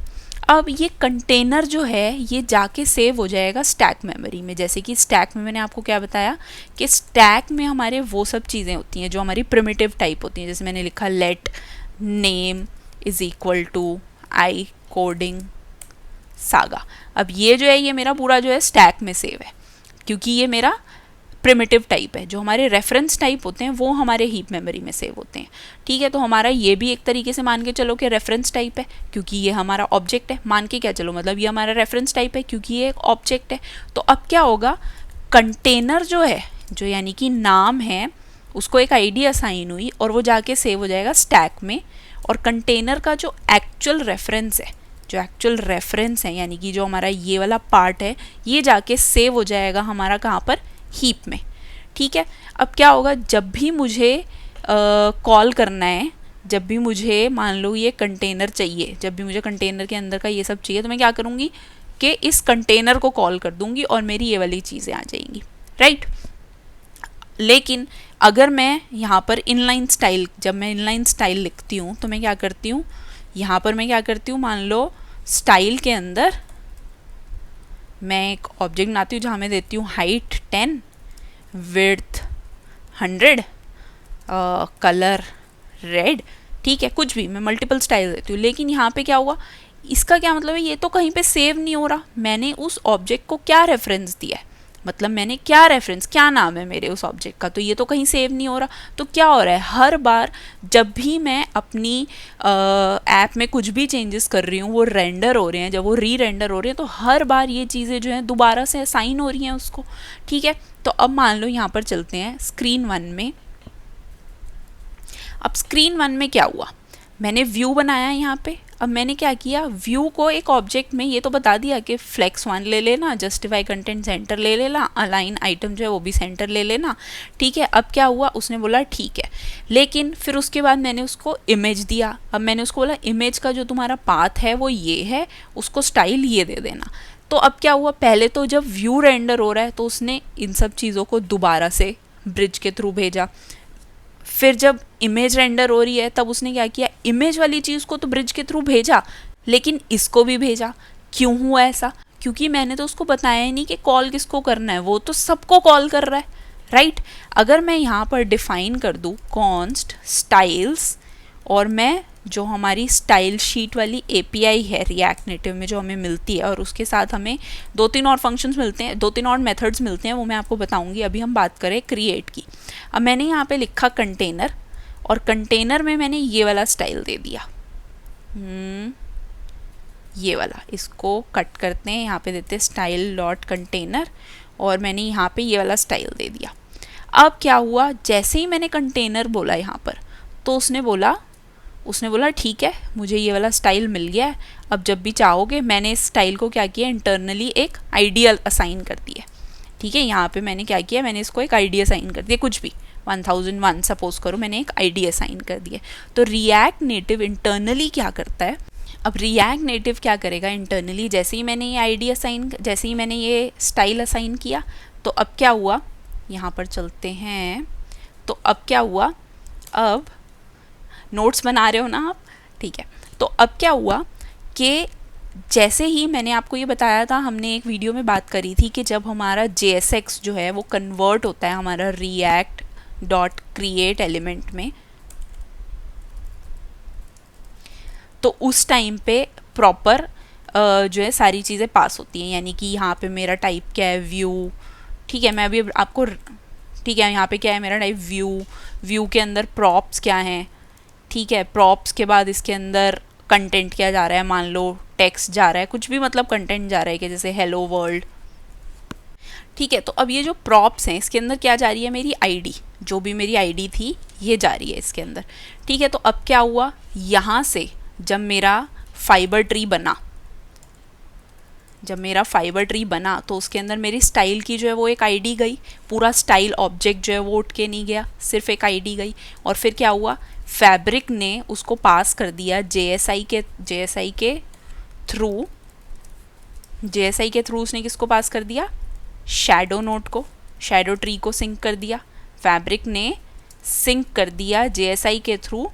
अब ये कंटेनर जो है ये जाके सेव हो जाएगा स्टैक मेमोरी में। जैसे कि स्टैक में मैंने आपको क्या बताया कि स्टैक में हमारे वो सब चीज़ें होती हैं जो हमारी प्रिमिटिव टाइप होती हैं। जैसे मैंने लिखा let name is equal to I coding saga. अब ये जो है ये मेरा पूरा जो है स्टैक में सेव है, क्योंकि ये मेरा प्रिमिटिव टाइप है। जो हमारे रेफरेंस टाइप होते हैं वो हमारे हीप मेमोरी में सेव होते हैं। ठीक है, तो हमारा ये भी एक तरीके से मान के चलो कि रेफरेंस टाइप है, क्योंकि ये हमारा ऑब्जेक्ट है। मान के क्या चलो, मतलब ये हमारा रेफरेंस टाइप है क्योंकि ये एक ऑब्जेक्ट है। तो अब क्या होगा, कंटेनर जो है, जो यानी कि नाम है, उसको एक आईडी असाइन हुई और वो जाके सेव हो जाएगा स्टैक में। और कंटेनर का जो एक्चुअल रेफरेंस है, जो एक्चुअल रेफरेंस है यानी कि जो हमारा ये वाला पार्ट है, ये जाके सेव हो जाएगा हमारा कहाँ पर, हीप में। ठीक है, अब क्या होगा, जब भी मुझे कॉल करना है, जब भी मुझे मान लो ये कंटेनर चाहिए, जब भी मुझे कंटेनर के अंदर का ये सब चाहिए, तो मैं क्या करूँगी कि इस कंटेनर को कॉल कर दूँगी और मेरी ये वाली चीज़ें आ जाएंगी, राइट। लेकिन अगर मैं यहाँ पर इनलाइन स्टाइल, जब मैं इनलाइन स्टाइल लिखती हूँ तो मैं क्या करती हूँ, यहाँ पर मैं क्या करती हूँ, मान लो स्टाइल के अंदर मैं एक ऑब्जेक्ट बनाती हूँ जहाँ मैं देती हूँ हाइट 10, विड्थ 100, कलर रेड। ठीक है, कुछ भी मैं मल्टीपल स्टाइल देती हूँ। लेकिन यहाँ पे क्या हुआ, इसका क्या मतलब है, ये तो कहीं पे सेव नहीं हो रहा। मैंने उस ऑब्जेक्ट को क्या रेफरेंस दिया है, मतलब मैंने क्या रेफरेंस, क्या नाम है मेरे उस ऑब्जेक्ट का, तो ये तो कहीं सेव नहीं हो रहा। तो क्या हो रहा है, हर बार जब भी मैं अपनी ऐप में कुछ भी चेंजेस कर रही हूँ, वो रेंडर हो रहे हैं, जब वो री रेंडर हो रहे हैं, तो हर बार ये चीज़ें जो हैं दोबारा से असाइन हो रही हैं उसको। ठीक है, तो अब मान लो यहाँ पर चलते हैं स्क्रीन 1 में। अब स्क्रीन 1 में क्या हुआ, मैंने व्यू बनाया यहाँ पे। अब मैंने क्या किया, व्यू को एक ऑब्जेक्ट में ये तो बता दिया कि फ्लेक्स 1 ले लेना, जस्टिफाई कंटेंट सेंटर ले लेना, अलाइन आइटम जो है वो भी सेंटर ले लेना। ठीक है, अब क्या हुआ, उसने बोला ठीक है। लेकिन फिर उसके बाद मैंने उसको इमेज दिया। अब मैंने उसको बोला इमेज का जो तुम्हारा पाथ है वो ये है, उसको स्टाइल ये दे देना। तो अब क्या हुआ, पहले तो जब व्यू रेंडर हो रहा है तो उसने इन सब चीज़ों को दोबारा से ब्रिज के थ्रू भेजा। फिर जब इमेज रेंडर हो रही है तब उसने क्या किया, इमेज वाली चीज़ को तो ब्रिज के थ्रू भेजा, लेकिन इसको भी भेजा। क्यों हुआ ऐसा, क्योंकि मैंने तो उसको बताया ही नहीं कि कॉल किसको करना है, वो तो सबको कॉल कर रहा है, राइट। अगर मैं यहाँ पर डिफाइन कर दूँ कॉन्स्ट स्टाइल्स, और मैं जो हमारी स्टाइल शीट वाली एपीआई है रिएक्ट नेटिव में जो हमें मिलती है, और उसके साथ हमें 2-3 और फंक्शंस मिलते हैं, 2-3 और मेथड्स मिलते हैं, वो मैं आपको बताऊंगी। अभी हम बात करें क्रिएट की। अब मैंने यहाँ पे लिखा कंटेनर, और कंटेनर में मैंने ये वाला स्टाइल दे दिया, ये वाला। इसको कट करते हैं, यहाँ पे देते हैं स्टाइल डॉट कंटेनर, और मैंने यहाँ पे ये वाला स्टाइल दे दिया। अब क्या हुआ, जैसे ही मैंने कंटेनर बोला यहाँ पर, तो उसने बोला ठीक है, मुझे ये वाला स्टाइल मिल गया है। अब जब भी चाहोगे, मैंने इस स्टाइल को क्या किया, इंटरनली एक आईडी असाइन कर दिया। ठीक है, यहाँ पे मैंने क्या किया, मैंने इसको एक आईडी असाइन कर दिया, कुछ भी 1001 सपोज करो, मैंने एक आईडी असाइन कर दिया। तो रिएक्ट नेटिव इंटरनली क्या करता है, अब रिएक्ट नेटिव क्या करेगा इंटरनली, जैसे ही मैंने ये आईडी असाइन, जैसे ही मैंने ये स्टाइल असाइन किया, तो अब क्या हुआ, यहाँ पर चलते हैं। तो अब क्या हुआ, अब नोट्स बना रहे हो ना आप, ठीक है। तो अब क्या हुआ कि जैसे ही मैंने आपको ये बताया था, हमने एक वीडियो में बात करी थी कि जब हमारा JSX जो है वो कन्वर्ट होता है हमारा रिएक्ट डॉट क्रिएट एलिमेंट में, तो उस टाइम पे प्रॉपर जो है सारी चीज़ें पास होती हैं। यानी कि यहाँ पे मेरा टाइप क्या है, व्यू। ठीक है, मैं अभी आपको, ठीक है, यहाँ पे क्या है मेरा टाइप, व्यू के अंदर प्रॉप्स क्या हैं। ठीक है, प्रॉप्स के बाद इसके अंदर कंटेंट क्या जा रहा है, मान लो टेक्स्ट जा रहा है, कुछ भी मतलब कंटेंट जा रहा है कि जैसे हेलो वर्ल्ड। ठीक है, तो अब ये जो प्रॉप्स हैं इसके अंदर क्या जा रही है, मेरी आईडी, जो भी मेरी आईडी थी ये जा रही है इसके अंदर। ठीक है, तो अब क्या हुआ, यहाँ से जब मेरा फाइबर ट्री बना, तो उसके अंदर मेरी स्टाइल की जो है वो एक आईडी गई, पूरा स्टाइल ऑब्जेक्ट जो है वो उठ के नहीं गया, सिर्फ एक आईडी गई। और फिर क्या हुआ, फैब्रिक ने उसको पास कर दिया JSI के थ्रू उसने किसको पास कर दिया, शैडो नोड को, शैडो ट्री को सिंक कर दिया। फैब्रिक ने सिंक कर दिया JSI के थ्रू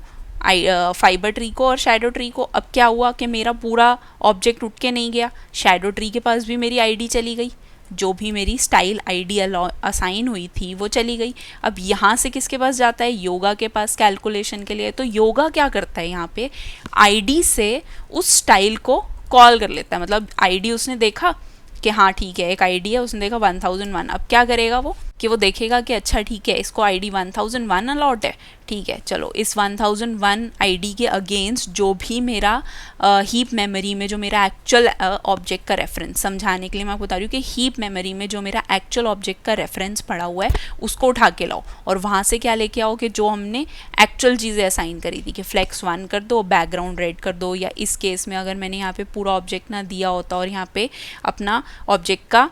फाइबर ट्री को और शैडो ट्री को। अब क्या हुआ कि मेरा पूरा ऑब्जेक्ट उठ के नहीं गया, शैडो ट्री के पास भी मेरी आईडी चली गई, जो भी मेरी स्टाइल आईडी असाइन हुई थी वो चली गई। अब यहाँ से किसके पास जाता है, योगा के पास कैलकुलेशन के लिए। तो योगा क्या करता है, यहाँ पे आईडी से उस स्टाइल को कॉल कर लेता है। मतलब आईडी उसने देखा कि हाँ ठीक है एक आईडी है, उसने देखा 1001। अब क्या करेगा वो, कि वो देखेगा कि अच्छा ठीक है, इसको आईडी 1001 अलॉट है, ठीक है चलो इस 1001 आईडी के अगेंस्ट जो भी मेरा हीप मेमोरी में जो मेरा एक्चुअल ऑब्जेक्ट का रेफरेंस, समझाने के लिए मैं आपको बता रही हूँ कि हीप मेमोरी में जो मेरा एक्चुअल ऑब्जेक्ट का रेफरेंस पड़ा हुआ है उसको उठा के लाओ और वहाँ से क्या लेके आओ कि जो हमने एक्चुअल चीज़ें असाइन करी थी कि फ्लेक्स 1 कर दो, बैकग्राउंड रेड कर दो, या इस केस में अगर मैंने यहाँ पे पूरा ऑब्जेक्ट ना दिया होता और यहाँ पे अपना ऑब्जेक्ट का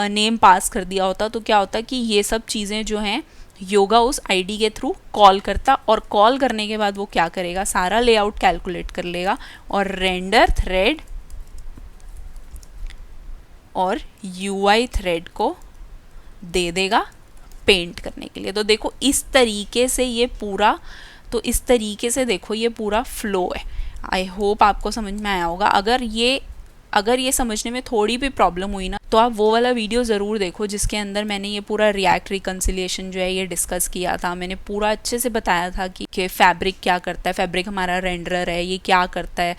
नेम पास कर दिया होता तो क्या होता कि ये सब चीज़ें जो हैं योगा उस आईडी के थ्रू कॉल करता, और कॉल करने के बाद वो क्या करेगा, सारा लेआउट कैलकुलेट कर लेगा और रेंडर थ्रेड और यूआई थ्रेड को दे देगा पेंट करने के लिए। तो देखो इस तरीके से ये पूरा, तो इस तरीके से देखो ये पूरा फ्लो है। आई होप आपको समझ में आया होगा। अगर ये समझने में थोड़ी भी प्रॉब्लम हुई ना तो आप वो वाला वीडियो ज़रूर देखो जिसके अंदर मैंने ये पूरा रिएक्ट रिकन्सिलिएशन जो है ये डिस्कस किया था। मैंने पूरा अच्छे से बताया था कि फैब्रिक क्या करता है, फैब्रिक हमारा रेंडरर है, ये क्या करता है,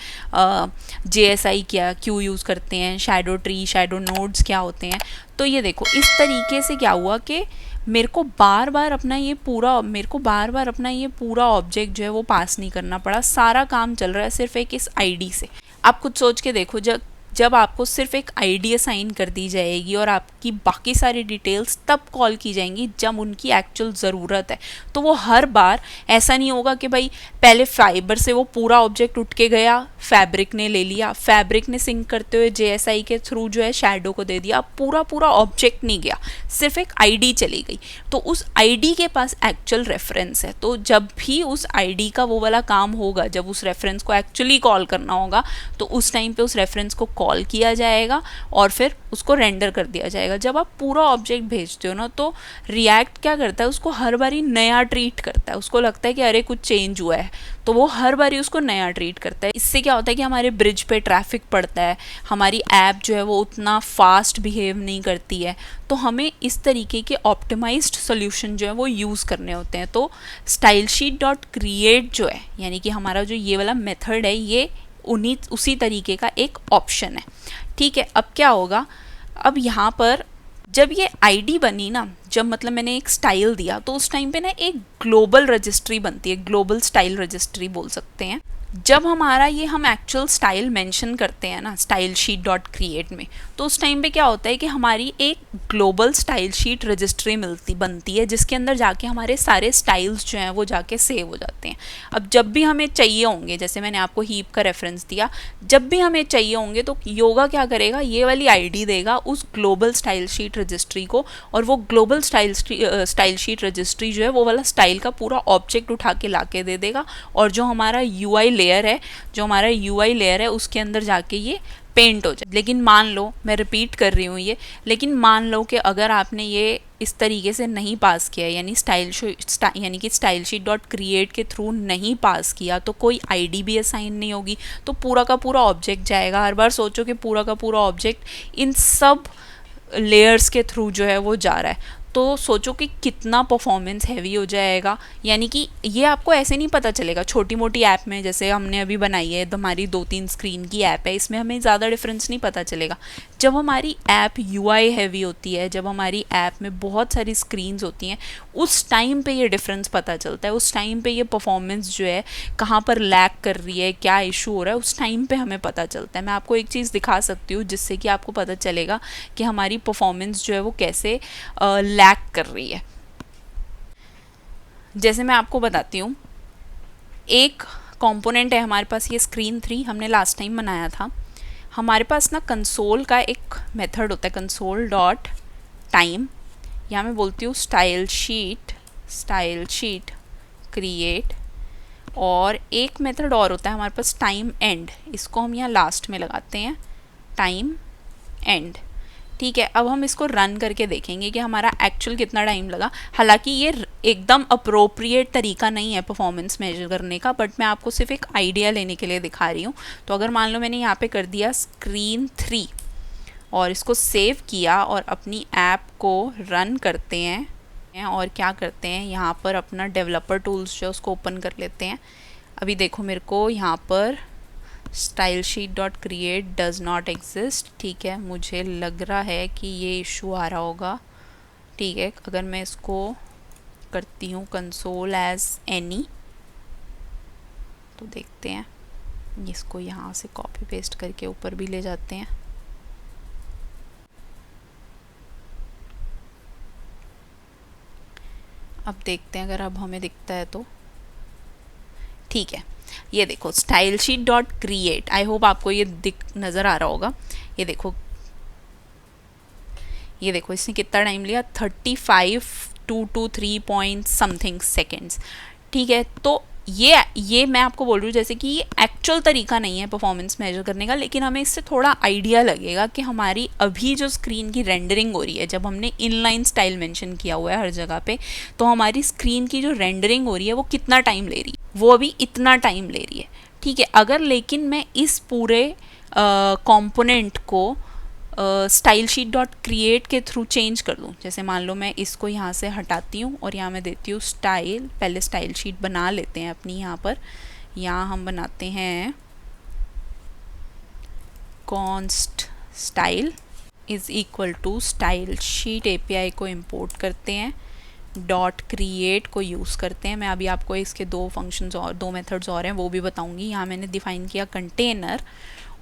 JSI क्या क्यों यूज़ करते हैं, शैडो ट्री, शैडो नोड्स क्या होते हैं। तो ये देखो इस तरीके से क्या हुआ कि मेरे को बार बार अपना ये पूरा ऑब्जेक्ट जो है वो पास नहीं करना पड़ा। सारा काम चल रहा है सिर्फ एक इस आईडी से। आप खुद सोच के देखो, जब आपको सिर्फ एक आईडी असाइन कर दी जाएगी और आपकी बाकी सारी डिटेल्स तब कॉल की जाएंगी जब उनकी एक्चुअल ज़रूरत है। तो वो हर बार ऐसा नहीं होगा कि भाई पहले फाइबर से वो पूरा ऑब्जेक्ट उठ के गया, फैब्रिक ने ले लिया, फैब्रिक ने सिंक करते हुए JSI के थ्रू जो है शैडो को दे दिया, पूरा ऑब्जेक्ट नहीं गया, सिर्फ एक आईडी चली गई। तो उस आईडी के पास एक्चुअल रेफरेंस है। तो जब भी उस आईडी का वो वाला काम होगा, जब उस रेफरेंस को एक्चुअली कॉल करना होगा तो उस टाइम पे उस रेफरेंस को कॉल किया जाएगा और फिर उसको रेंडर कर दिया जाएगा। जब आप पूरा ऑब्जेक्ट भेजते हो ना तो रिएक्ट क्या करता है, उसको हर बारी नया ट्रीट करता है। उसको लगता है कि अरे कुछ चेंज हुआ है तो वो हर बारी उसको नया ट्रीट करता है। इससे क्या होता है कि हमारे ब्रिज पे ट्रैफिक पड़ता है, हमारी ऐप जो है वो उतना फास्ट बिहेव नहीं करती है। तो हमें इस तरीके के ऑप्टिमाइज्ड सोल्यूशन जो है वो यूज़ करने होते हैं। तो stylesheet.create जो है, यानी कि हमारा जो ये वाला मेथड है, ये उसी तरीके का एक ऑप्शन है। ठीक है, अब क्या होगा, अब यहाँ पर जब ये आईडी बनी ना, जब मतलब मैंने एक स्टाइल दिया तो उस टाइम पे ना एक ग्लोबल रजिस्ट्री बनती है, ग्लोबल स्टाइल रजिस्ट्री बोल सकते हैं। जब हमारा ये हम एक्चुअल स्टाइल मेंशन करते हैं ना stylesheet.create में, तो उस टाइम पे क्या होता है कि हमारी एक ग्लोबल स्टाइल शीट रजिस्ट्री बनती है जिसके अंदर जाके हमारे सारे स्टाइल्स जो हैं वो जाके सेव हो जाते हैं। अब जब भी हमें चाहिए होंगे, जैसे मैंने आपको हीप का रेफरेंस दिया, जब भी हमें चाहिए होंगे तो योगा क्या करेगा, ये वाली आईडी देगा उस ग्लोबल स्टाइल शीट रजिस्ट्री को, और वो ग्लोबल स्टाइल शीट रजिस्ट्री जो है वो वाला स्टाइल का पूरा ऑब्जेक्ट उठा के ला के दे देगा, और जो हमारा यूआई लेयर है उसके अंदर जाके ये पेंट हो जाए। लेकिन मान लो, मैं रिपीट कर रही हूँ ये, लेकिन मान लो कि अगर आपने ये इस तरीके से नहीं पास किया, यानी stylesheet.create के थ्रू नहीं पास किया, तो कोई आईडी भी असाइन नहीं होगी, तो पूरा का पूरा ऑब्जेक्ट जाएगा। हर बार सोचो कि पूरा का पूरा ऑब्जेक्ट इन सब लेयर्स के थ्रू जो है वो जा रहा है, तो सोचो कि कितना परफॉर्मेंस हैवी हो जाएगा। यानी कि ये आपको ऐसे नहीं पता चलेगा। छोटी मोटी ऐप में, जैसे हमने अभी बनाई है, तो हमारी 2-3 स्क्रीन की ऐप है, इसमें हमें ज़्यादा डिफरेंस नहीं पता चलेगा। जब हमारी ऐप यूआई हैवी होती है, जब हमारी ऐप में बहुत सारी स्क्रीन्स होती हैं, उस टाइम पे ये डिफरेंस पता चलता है। उस टाइम पे ये परफॉर्मेंस जो है कहाँ पर लैग कर रही है, क्या इशू हो रहा है, उस टाइम पे हमें पता चलता है। मैं आपको एक चीज़ दिखा सकती हूँ जिससे कि आपको पता चलेगा कि हमारी परफॉर्मेंस जो है वो कैसे लैग कर रही है। जैसे मैं आपको बताती हूँ, एक कंपोनेंट है हमारे पास, ये स्क्रीन 3 हमने लास्ट टाइम बनाया था। हमारे पास ना कंसोल का एक मेथड होता है, कंसोल डॉट टाइम, यहाँ मैं बोलती हूँ स्टाइल शीट क्रिएट, और एक मेथड और होता है हमारे पास टाइम एंड, इसको हम यहाँ लास्ट में लगाते हैं, टाइम एंड। ठीक है, अब हम इसको रन करके देखेंगे कि हमारा एक्चुअल कितना टाइम लगा। हालांकि ये एकदम अप्रोप्रिएट तरीका नहीं है परफॉर्मेंस मेजर करने का, बट मैं आपको सिर्फ एक आइडिया लेने के लिए दिखा रही हूँ। तो अगर मान लो मैंने यहाँ पे कर दिया स्क्रीन 3 और इसको सेव किया और अपनी ऐप को रन करते हैं, और क्या करते हैं, यहाँ पर अपना डेवलपर टूल्स जो उसको ओपन कर लेते हैं। अभी देखो मेरे को यहाँ पर stylesheet.create डज़ नॉट एग्जिस्ट। ठीक है, मुझे लग रहा है कि ये इशू आ रहा होगा। ठीक है, अगर मैं इसको करती हूँ कंसोल एज एनी तो देखते हैं, इसको यहाँ से कॉपी पेस्ट करके ऊपर भी ले जाते हैं। अब देखते हैं अगर अब हमें दिखता है तो ठीक है। ये देखो style sheet dot create, I hope आपको ये दिख नज़र आ रहा होगा। ये देखो इसने कितना टाइम लिया, 35,223 पॉइंट समथिंग सेकेंड्स। ठीक है, तो ये मैं आपको बोल रही हूँ जैसे कि ये एक्चुअल तरीका नहीं है परफॉर्मेंस मेजर करने का, लेकिन हमें इससे थोड़ा आइडिया लगेगा कि हमारी अभी जो स्क्रीन की रेंडरिंग हो रही है, जब हमने इनलाइन स्टाइल मेंशन किया हुआ है हर जगह पे, तो हमारी स्क्रीन की जो रेंडरिंग हो रही है वो कितना टाइम ले रही है, वो अभी इतना टाइम ले रही है। ठीक है, अगर लेकिन मैं इस पूरे कंपोनेंट को स्टाइल शीट डॉट क्रिएट के थ्रू चेंज कर दूँ, जैसे मान लो मैं इसको यहाँ से हटाती हूँ और यहाँ मैं देती हूँ स्टाइल, पहले स्टाइल शीट बना लेते हैं अपनी यहाँ पर, यहाँ हम बनाते हैं const style is equal to style sheet API को इम्पोर्ट करते हैं, डॉट क्रिएट को यूज़ करते हैं। मैं अभी आपको इसके दो फंक्शंस और दो मेथड्स और हैं वो भी बताऊँगी। यहाँ मैंने डिफ़ाइन किया कंटेनर,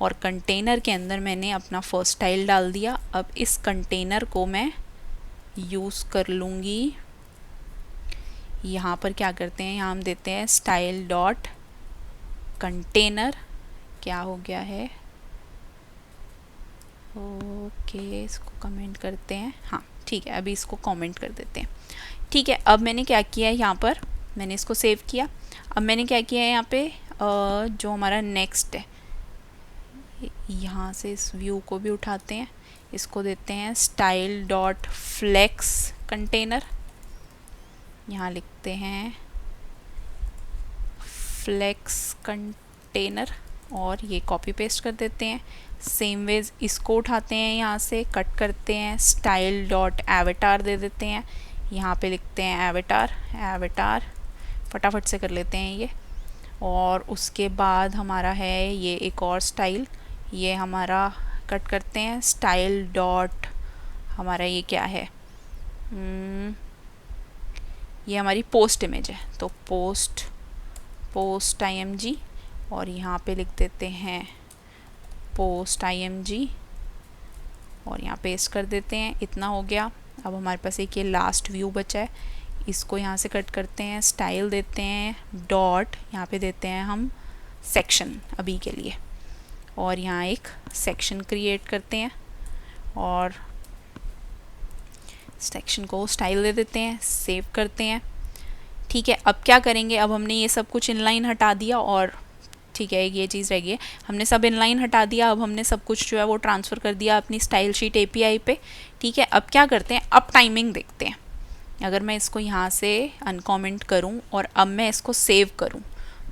और कंटेनर के अंदर मैंने अपना फर्स्ट स्टाइल डाल दिया। अब इस कंटेनर को मैं यूज़ कर लूँगी, यहाँ पर क्या करते हैं, यहाँ हम देते हैं स्टाइल डॉट कंटेनर, क्या हो गया है, ओके इसको कमेंट करते हैं, हाँ ठीक है, अभी इसको कमेंट कर देते हैं। ठीक है, अब मैंने क्या किया है, यहाँ पर मैंने इसको सेव किया। अब मैंने क्या किया है, यहाँ पे जो हमारा नेक्स्ट है, यहाँ से इस व्यू को भी उठाते हैं, इसको देते हैं स्टाइल डॉट फ्लेक्स कंटेनर, यहाँ लिखते हैं फ्लेक्स कंटेनर और ये कॉपी पेस्ट कर देते हैं। सेम वेज इसको उठाते हैं, यहाँ से कट करते हैं, स्टाइल डॉट एवेटार दे देते हैं, यहाँ पे लिखते हैं एवेटार, फटाफट से कर लेते हैं ये। और उसके बाद हमारा है ये एक और स्टाइल, ये हमारा कट करते हैं, स्टाइल डॉट हमारा ये क्या है, ये हमारी पोस्ट इमेज है, तो पोस्ट img, और यहाँ पे लिख देते हैं पोस्ट img और यहाँ पेस्ट कर देते हैं। इतना हो गया। अब हमारे पास एक ये लास्ट व्यू बचा है, इसको यहाँ से कट करते हैं, स्टाइल देते हैं डॉट, यहाँ पे देते हैं हम सेक्शन अभी के लिए, और यहाँ एक सेक्शन क्रिएट करते हैं और सेक्शन को स्टाइल दे देते हैं, सेव करते हैं। ठीक है, अब क्या करेंगे, अब हमने ये सब कुछ इनलाइन हटा दिया, और ठीक है ये चीज़ रह गई है, हमने सब इनलाइन हटा दिया। अब हमने सब कुछ जो है वो ट्रांसफ़र कर दिया अपनी स्टाइल शीट API पे। ठीक है, अब क्या करते हैं, अब टाइमिंग देखते हैं। अगर मैं इसको यहाँ से अनकॉमेंट करूँ और अब मैं इसको सेव करूँ,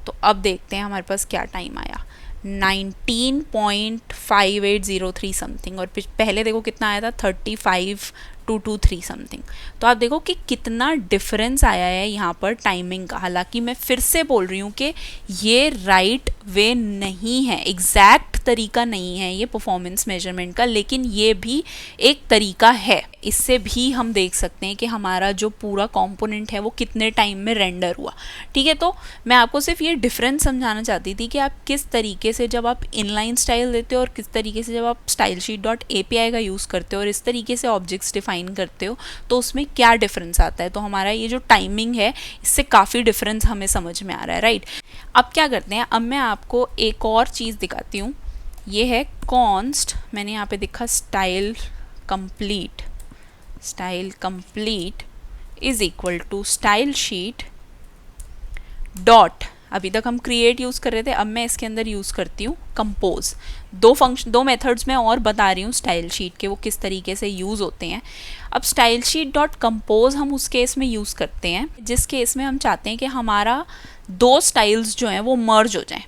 तो अब देखते हैं हमारे पास क्या टाइम आया, 19.5803 समथिंग, और पहले देखो कितना आया था, 35,223 समथिंग। तो आप देखो कि कितना डिफरेंस आया है यहाँ पर टाइमिंग का। हालांकि मैं फिर से बोल रही हूँ कि ये राइट वे नहीं है, एग्जैक्ट तरीका नहीं है ये परफॉर्मेंस मेजरमेंट का, लेकिन ये भी एक तरीका है। इससे भी हम देख सकते हैं कि हमारा जो पूरा कंपोनेंट है वो कितने टाइम में रेंडर हुआ। ठीक है, तो मैं आपको सिर्फ ये डिफरेंस समझाना चाहती थी कि आप किस तरीके से जब आप इनलाइन स्टाइल देते हो और किस तरीके से जब आप स्टाइल शीट डॉट API का यूज़ करते हो और इस तरीके से ऑब्जेक्ट्स डिफाइन करते हो, तो उसमें क्या डिफरेंस आता है। तो हमारा ये जो टाइमिंग है इससे काफ़ी डिफरेंस हमें समझ में आ रहा है, राइट। अब क्या करते हैं, अब मैं आपको एक और चीज़ दिखाती हूँ। ये है कॉन्स्ट, मैंने यहाँ पे देखा style complete is equal to style sheet dot, अभी तक हम क्रिएट यूज़ कर रहे थे, अब मैं इसके अंदर यूज़ करती हूँ कंपोज। दो मेथड्स में और बता रही हूँ स्टाइल शीट के, वो किस तरीके से यूज़ होते हैं। अब स्टाइल शीट डॉट कंपोज हम उस केस में यूज़ करते हैं जिस केस में हम चाहते हैं कि हमारा दो स्टाइल्स जो हैं वो मर्ज हो जाएं।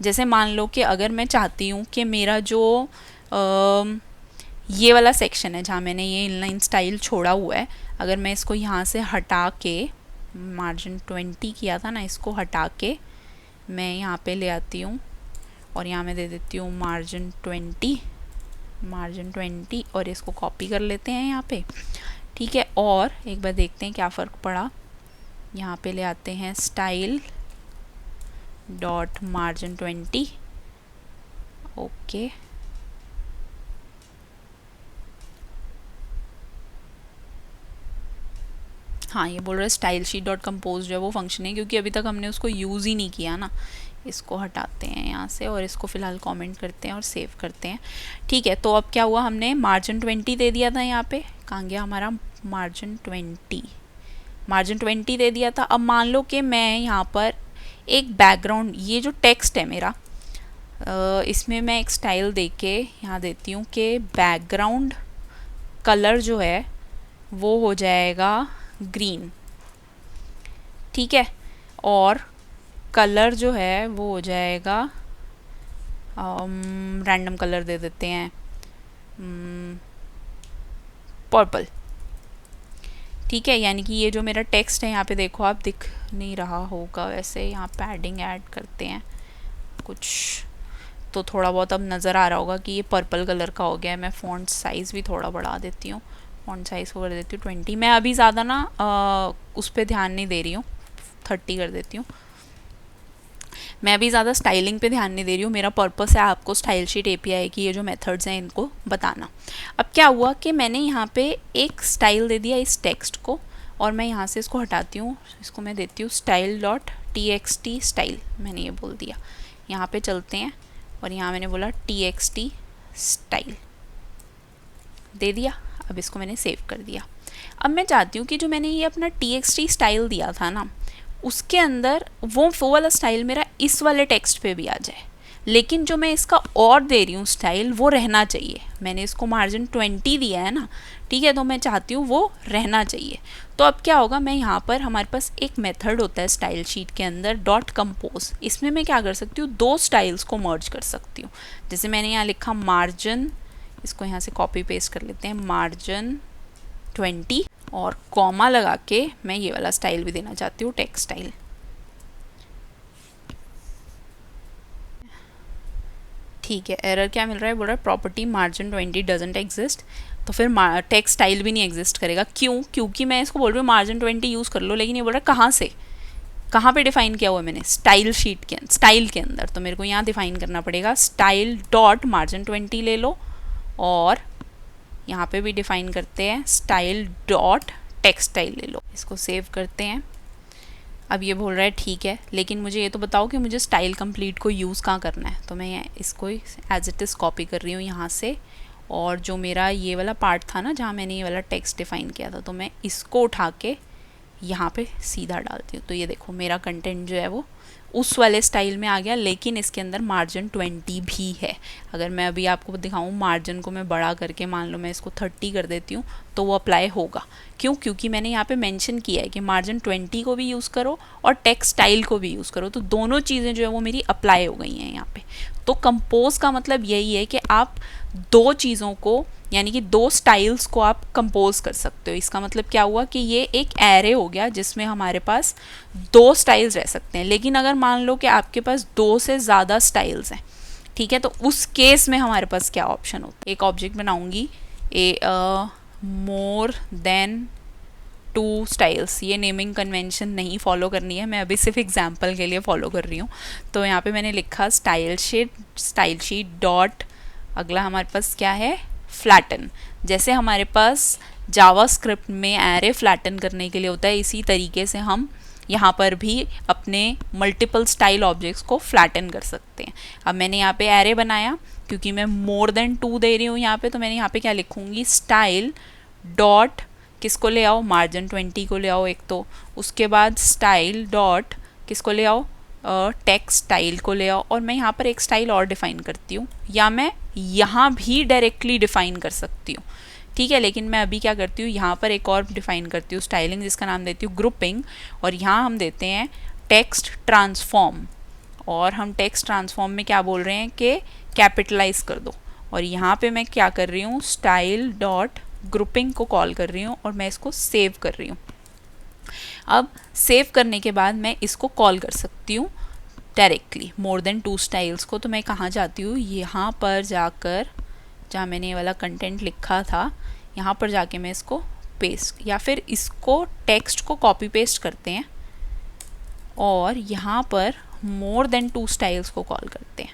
जैसे मान लो कि अगर मैं चाहती हूँ कि मेरा जो ये वाला सेक्शन है जहाँ मैंने ये इनलाइन स्टाइल छोड़ा हुआ है, अगर मैं इसको यहाँ से हटा के, मार्जिन 20 किया था ना, इसको हटा के मैं यहाँ पे ले आती हूँ और यहाँ मैं दे देती हूँ मार्जिन 20 और इसको कॉपी कर लेते हैं यहाँ पे। ठीक है। और एक बार देखते हैं क्या फ़र्क पड़ा। यहाँ पे ले आते हैं स्टाइल डॉट मार्जिन 20। ओके, हाँ ये बोल रहा है स्टाइल शीट डॉट कंपोज जो है वो फंक्शन है, क्योंकि अभी तक हमने उसको यूज़ ही नहीं किया ना। इसको हटाते हैं यहाँ से और इसको फ़िलहाल कमेंट करते हैं और सेव करते हैं। ठीक है, तो अब क्या हुआ, हमने मार्जिन 20 दे दिया था यहाँ पे, कहाँ गया हमारा मार्जिन 20, मार्जिन 20 दे दिया था। अब मान लो कि मैं यहाँ पर एक बैकग्राउंड, ये जो टेक्स्ट है मेरा, इसमें मैं एक स्टाइल दे के यहाँ देती हूँ कि बैकग्राउंड कलर जो है वो हो जाएगा ग्रीन, ठीक है, और कलर जो है वो हो जाएगा रैंडम कलर दे देते हैं पर्पल, ठीक है। यानी कि ये जो मेरा टेक्स्ट है यहाँ पे देखो, आप दिख नहीं रहा होगा वैसे, यहाँ पैडिंग ऐड करते हैं कुछ, तो थोड़ा बहुत अब नज़र आ रहा होगा कि ये पर्पल कलर का हो गया है। मैं फ़ॉन्ट साइज़ भी थोड़ा बढ़ा देती हूँ, फ़ॉन्ट साइज़ को कर देती हूँ 20। मैं अभी ज़्यादा ना उस पर ध्यान नहीं दे रही हूँ, 30 कर देती हूँ। मैं अभी ज़्यादा स्टाइलिंग पे ध्यान नहीं दे रही हूँ, मेरा पर्पस है आपको स्टाइल शीट एपीआई की ये जो मेथड्स हैं इनको बताना। अब क्या हुआ कि मैंने यहाँ पे एक स्टाइल दे दिया इस टेक्स्ट को, और मैं यहाँ से इसको हटाती हूँ, इसको मैं देती हूँ स्टाइल डॉट txt स्टाइल, मैंने ये बोल दिया। यहाँ पे चलते हैं और यहाँ मैंने बोला txt स्टाइल दे दिया। अब इसको मैंने सेव कर दिया। अब मैं चाहती हूँ कि जो मैंने ये अपना txt स्टाइल दिया था ना, उसके अंदर वो वाला स्टाइल मेरा इस वाले टेक्स्ट पे भी आ जाए, लेकिन जो मैं इसका और दे रही हूँ स्टाइल वो रहना चाहिए। मैंने इसको मार्जिन 20 दिया है ना, ठीक है, तो मैं चाहती हूँ वो रहना चाहिए। तो अब क्या होगा, मैं यहाँ पर, हमारे पास एक मेथड होता है स्टाइल शीट के अंदर डॉट कंपोज, इसमें मैं क्या कर सकती हूँ, दो स्टाइल्स को मर्ज कर सकती हूँ। जैसे मैंने यहाँ लिखा मार्जिन, इसको यहाँ से कॉपी पेस्ट कर लेते हैं, मार्जिन 20 और कॉमा लगा के मैं ये वाला स्टाइल भी देना चाहती हूँ, टेक्स्ट स्टाइल। ठीक है, एरर क्या मिल रहा है, बोल रहा है प्रॉपर्टी मार्जिन 20 डजंट एग्जिस्ट। तो फिर टेक्स्ट स्टाइल भी नहीं एग्जिस्ट करेगा। क्यों? क्योंकि मैं इसको बोल रही हूँ मार्जिन 20 यूज़ कर लो, लेकिन ये बोल रहा है कहाँ से, कहाँ पे डिफाइन किया हुआ है मैंने, स्टाइल शीट के स्टाइल के अंदर। तो मेरे को यहाँ डिफाइन करना पड़ेगा स्टाइल डॉट मार्जिन 20 ले लो, और यहाँ पे भी डिफाइन करते हैं स्टाइल डॉट टेक्स्ट स्टाइल ले लो। इसको सेव करते हैं। अब ये बोल रहा है ठीक है, लेकिन मुझे ये तो बताओ कि मुझे स्टाइल कंप्लीट को यूज़ कहाँ करना है। तो मैं इसको एज इट इज़ कॉपी कर रही हूँ यहाँ से, और जो मेरा ये वाला पार्ट था ना जहाँ मैंने ये वाला टेक्स्ट डिफाइन किया था, तो मैं इसको उठा के यहाँ पे सीधा डालती हूँ। तो ये देखो मेरा कंटेंट जो है वो उस वाले स्टाइल में आ गया, लेकिन इसके अंदर मार्जिन 20 भी है। अगर मैं अभी आपको दिखाऊँ, मार्जिन को मैं बड़ा करके, मान लो मैं इसको 30 कर देती हूँ, तो वो अप्लाई होगा। क्यों? क्योंकि मैंने यहाँ पे मेंशन किया है कि मार्जिन 20 को भी यूज़ करो और टेक्स्ट स्टाइल को भी यूज़ करो, तो दोनों चीज़ें जो है वो मेरी अप्लाई हो गई हैं यहाँ पे। तो कंपोज का मतलब यही है कि आप दो चीज़ों को, यानी कि दो स्टाइल्स को आप कंपोज कर सकते हो। इसका मतलब क्या हुआ कि ये एक एरे हो गया जिसमें हमारे पास दो स्टाइल्स रह सकते हैं। लेकिन अगर मान लो कि आपके पास दो से ज़्यादा स्टाइल्स हैं, ठीक है, तो उस केस में हमारे पास क्या ऑप्शन होता है। एक ऑब्जेक्ट बनाऊंगी, मोर देन 2 स्टाइल्स। ये नेमिंग कन्वेंशन नहीं फॉलो करनी है, मैं अभी सिर्फ एग्जांपल के लिए फॉलो कर रही हूँ। तो यहाँ पे मैंने लिखा स्टाइल शीट डॉट, अगला हमारे पास क्या है, फ्लैटन। जैसे हमारे पास जावास्क्रिप्ट में एरे फ्लैटन करने के लिए होता है, इसी तरीके से हम यहाँ पर भी अपने मल्टीपल स्टाइल ऑब्जेक्ट्स को फ्लैटन कर सकते हैं। अब मैंने यहाँ पे एरे बनाया, क्योंकि मैं मोर देन 2 दे रही हूँ यहाँ पे, तो मैंने यहाँ पे क्या लिखूँगी, स्टाइल डॉट, किसको ले आओ, मार्जिन 20 को ले आओ एक, तो उसके बाद स्टाइल डॉट किसको ले आओ, टेक्स्ट स्टाइल को ले आओ, और मैं यहाँ पर एक स्टाइल और डिफाइन करती हूँ, या मैं यहाँ भी डायरेक्टली डिफाइन कर सकती हूँ, ठीक है। लेकिन मैं अभी क्या करती हूँ, यहाँ पर एक और डिफाइन करती हूँ स्टाइलिंग, जिसका नाम देती हूँ ग्रुपिंग, और यहाँ हम देते हैं टेक्स्ट ट्रांसफॉर्म। और हम टेक्स्ट ट्रांसफॉर्म में क्या बोल रहे हैं कि कैपिटलाइज कर दो, और यहाँ पे मैं क्या कर रही हूँ, स्टाइल डॉट ग्रुपिंग को कॉल कर रही हूँ, और मैं इसको सेव कर रही हूँ। अब सेव करने के बाद मैं इसको कॉल कर सकती हूँ डायरेक्टली मोर देन 2 स्टाइल्स को। तो मैं कहाँ जाती हूँ, यहाँ पर जाकर, जहाँ मैंने ये वाला कंटेंट लिखा था, यहाँ पर जाके मैं इसको पेस्ट या फिर इसको टेक्स्ट को कॉपी पेस्ट करते हैं और यहाँ पर मोर देन 2 स्टाइल्स को कॉल करते हैं।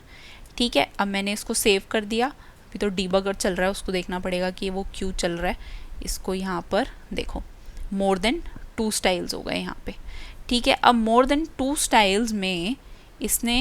ठीक है, अब मैंने इसको सेव कर दिया। अभी तो डीबगर चल रहा है, उसको देखना पड़ेगा कि वो क्यों चल रहा है। इसको यहाँ पर देखो, मोर देन 2 स्टाइल्स हो गए यहाँ पे। ठीक है, अब मोर देन 2 स्टाइल्स में इसने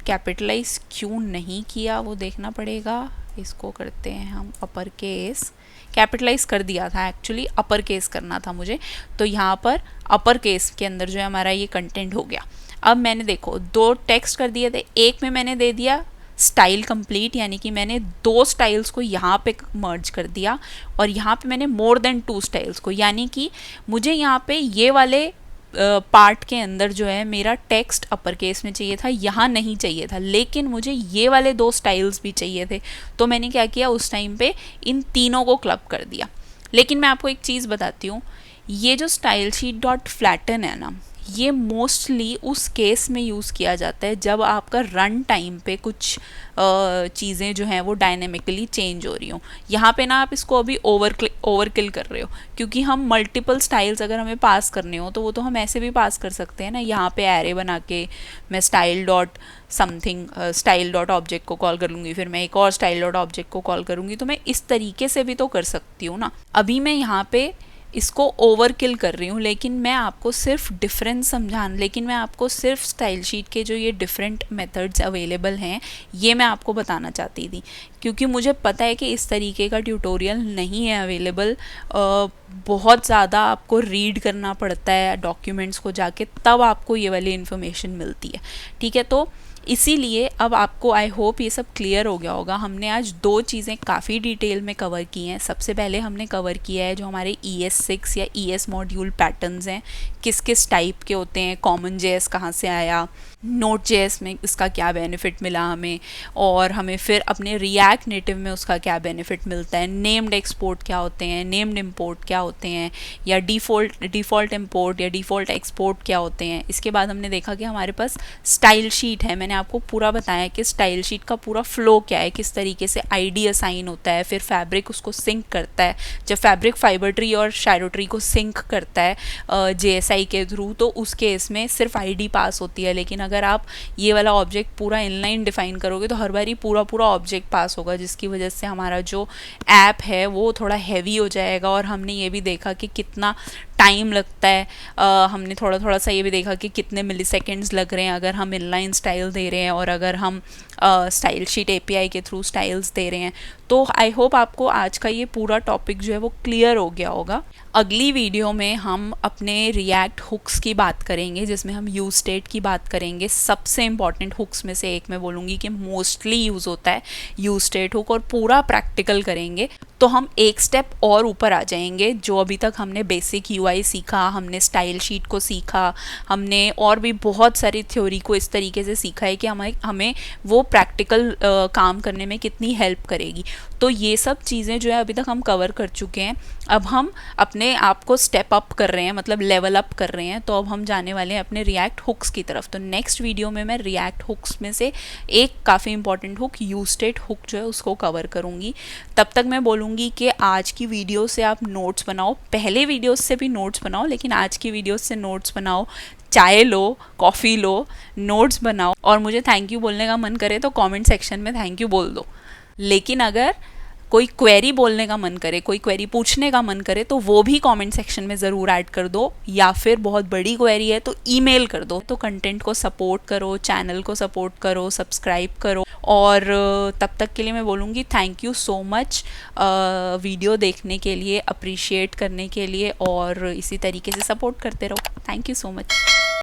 कैपिटलाइज क्यों नहीं किया वो देखना पड़ेगा। इसको करते हैं हम अपर केस, कैपिटलाइज कर दिया था, एक्चुअली अपर केस करना था मुझे, तो यहाँ पर अपर केस के अंदर जो है हमारा ये कंटेंट हो गया। अब मैंने देखो 2 टेक्स्ट कर दिए थे, एक में मैंने दे दिया स्टाइल कंप्लीट, यानी कि मैंने 2 स्टाइल्स को यहाँ पे मर्ज कर दिया, और यहाँ पे मैंने मोर देन 2 स्टाइल्स को, यानी कि मुझे यहाँ पे ये वाले पार्ट के अंदर जो है मेरा टेक्स्ट अपर केस में चाहिए था, यहाँ नहीं चाहिए था, लेकिन मुझे ये वाले 2 स्टाइल्स भी चाहिए थे। तो मैंने क्या किया, उस टाइम पे इन तीनों को क्लब कर दिया। लेकिन मैं आपको एक चीज़ बताती हूँ, ये जो स्टाइल शीट डॉट फ्लैटन है ना, ये मोस्टली उस केस में यूज़ किया जाता है जब आपका रन टाइम पे कुछ चीज़ें जो हैं वो डायनेमिकली चेंज हो रही हो। यहाँ पे ना आप इसको अभी ओवरकिल कर रहे हो, क्योंकि हम मल्टीपल स्टाइल्स अगर हमें पास करने हो तो वो तो हम ऐसे भी पास कर सकते हैं ना। यहाँ पे एरे बना के मैं style dot something style dot object को कॉल कर लूँगी, फिर मैं एक और स्टाइल डॉट ऑब्जेक्ट को कॉल करूँगी, तो मैं इस तरीके से भी तो कर सकती हूँ ना। अभी मैं यहाँ पे इसको ओवरकिल कर रही हूँ, लेकिन मैं आपको सिर्फ स्टाइल शीट के जो ये डिफरेंट मेथड्स अवेलेबल हैं ये मैं आपको बताना चाहती थी, क्योंकि मुझे पता है कि इस तरीके का ट्यूटोरियल नहीं है अवेलेबल। बहुत ज़्यादा आपको रीड करना पड़ता है डॉक्यूमेंट्स को जाके, तब आपको ये वाली इन्फॉर्मेशन मिलती है। ठीक है, तो इसीलिए अब आपको आई होप ये सब क्लियर हो गया होगा। हमने आज 2 चीज़ें काफ़ी डिटेल में कवर की हैं। सबसे पहले हमने कवर किया है जो हमारे ES6 या ES मॉड्यूल पैटर्न्स हैं, किस किस टाइप के होते हैं, कॉमन जेएस कहाँ से आया, नोट जेएस में इसका क्या बेनिफिट मिला हमें, और हमें फिर अपने रिएक्ट नेटिव में उसका क्या बेनिफिट मिलता है, नेम्ड एक्सपोर्ट क्या होते हैं, नेम्ड इंपोर्ट क्या होते हैं, या डिफ़ॉल्ट इंपोर्ट या डिफ़ॉल्ट एक्सपोर्ट क्या होते हैं। इसके बाद हमने देखा कि हमारे पास स्टाइल शीट है। मैंने आपको पूरा बताया कि स्टाइल शीट का पूरा फ्लो क्या है, किस तरीके से आईडी असाइन होता है, फिर फैब्रिक उसको सिंक करता है। जब फैब्रिक फाइबर ट्री और शैडो ट्री को सिंक करता है JSI के थ्रू, तो उस केस में सिर्फ आईडी पास होती है, लेकिन अगर आप ये वाला ऑब्जेक्ट पूरा इनलाइन डिफाइन करोगे तो हर बारी पूरा ऑब्जेक्ट पास होगा, जिसकी वजह से हमारा जो ऐप है वो थोड़ा हैवी हो जाएगा। और हमने ये भी देखा कि कितना टाइम लगता है, हमने थोड़ा सा ये भी देखा कि कितने मिलीसेकंड्स लग रहे हैं अगर हम इनलाइन स्टाइल दे रहे हैं और अगर हम स्टाइल शीट API के थ्रू स्टाइल्स दे रहे हैं। तो आई होप आपको आज का ये पूरा टॉपिक जो है वो क्लियर हो गया होगा। अगली वीडियो में हम अपने रिएक्ट हुक्स की बात करेंगे, जिसमें हम यूज स्टेट की बात करेंगे। सबसे इंपॉर्टेंट हुक्स में से एक मैं बोलूँगी कि मोस्टली यूज़ होता है यूज स्टेट हुक, और पूरा प्रैक्टिकल करेंगे तो हम एक स्टेप और ऊपर आ जाएंगे। जो अभी तक हमने बेसिक UI सीखा, हमने स्टाइल शीट को सीखा, हमने और भी बहुत सारी थ्योरी को इस तरीके से सीखा है कि हमें वो प्रैक्टिकल काम करने में कितनी हेल्प करेगी। तो ये सब चीज़ें जो है अभी तक हम कवर कर चुके हैं। अब हम अपने आप को स्टेप अप कर रहे हैं, मतलब लेवल अप कर रहे हैं। तो अब हम जाने वाले हैं अपने रिएक्ट हुक्स की तरफ। तो नेक्स्ट वीडियो में मैं रिएक्ट हुक्स में से एक काफ़ी important hook use state hook जो है उसको कवर करूँगी। तब तक मैं बोलूँगी कि आज की वीडियो से आप नोट्स बनाओ, पहले वीडियोस से भी नोट्स बनाओ, लेकिन आज की वीडियोस से नोट्स बनाओ। चाय लो, कॉफ़ी लो, नोट्स बनाओ, और मुझे थैंक यू बोलने का मन करे तो कमेंट सेक्शन में थैंक यू बोल दो। लेकिन अगर कोई क्वेरी बोलने का मन करे, कोई क्वेरी पूछने का मन करे, तो वो भी कमेंट सेक्शन में ज़रूर ऐड कर दो, या फिर बहुत बड़ी क्वेरी है तो ईमेल कर दो। तो कंटेंट को सपोर्ट करो, चैनल को सपोर्ट करो, सब्सक्राइब करो, और तब तक के लिए मैं बोलूँगी thank you so much video देखने के लिए, अप्रिशिएट करने के लिए, और इसी तरीके से सपोर्ट करते रहो। Thank you so much.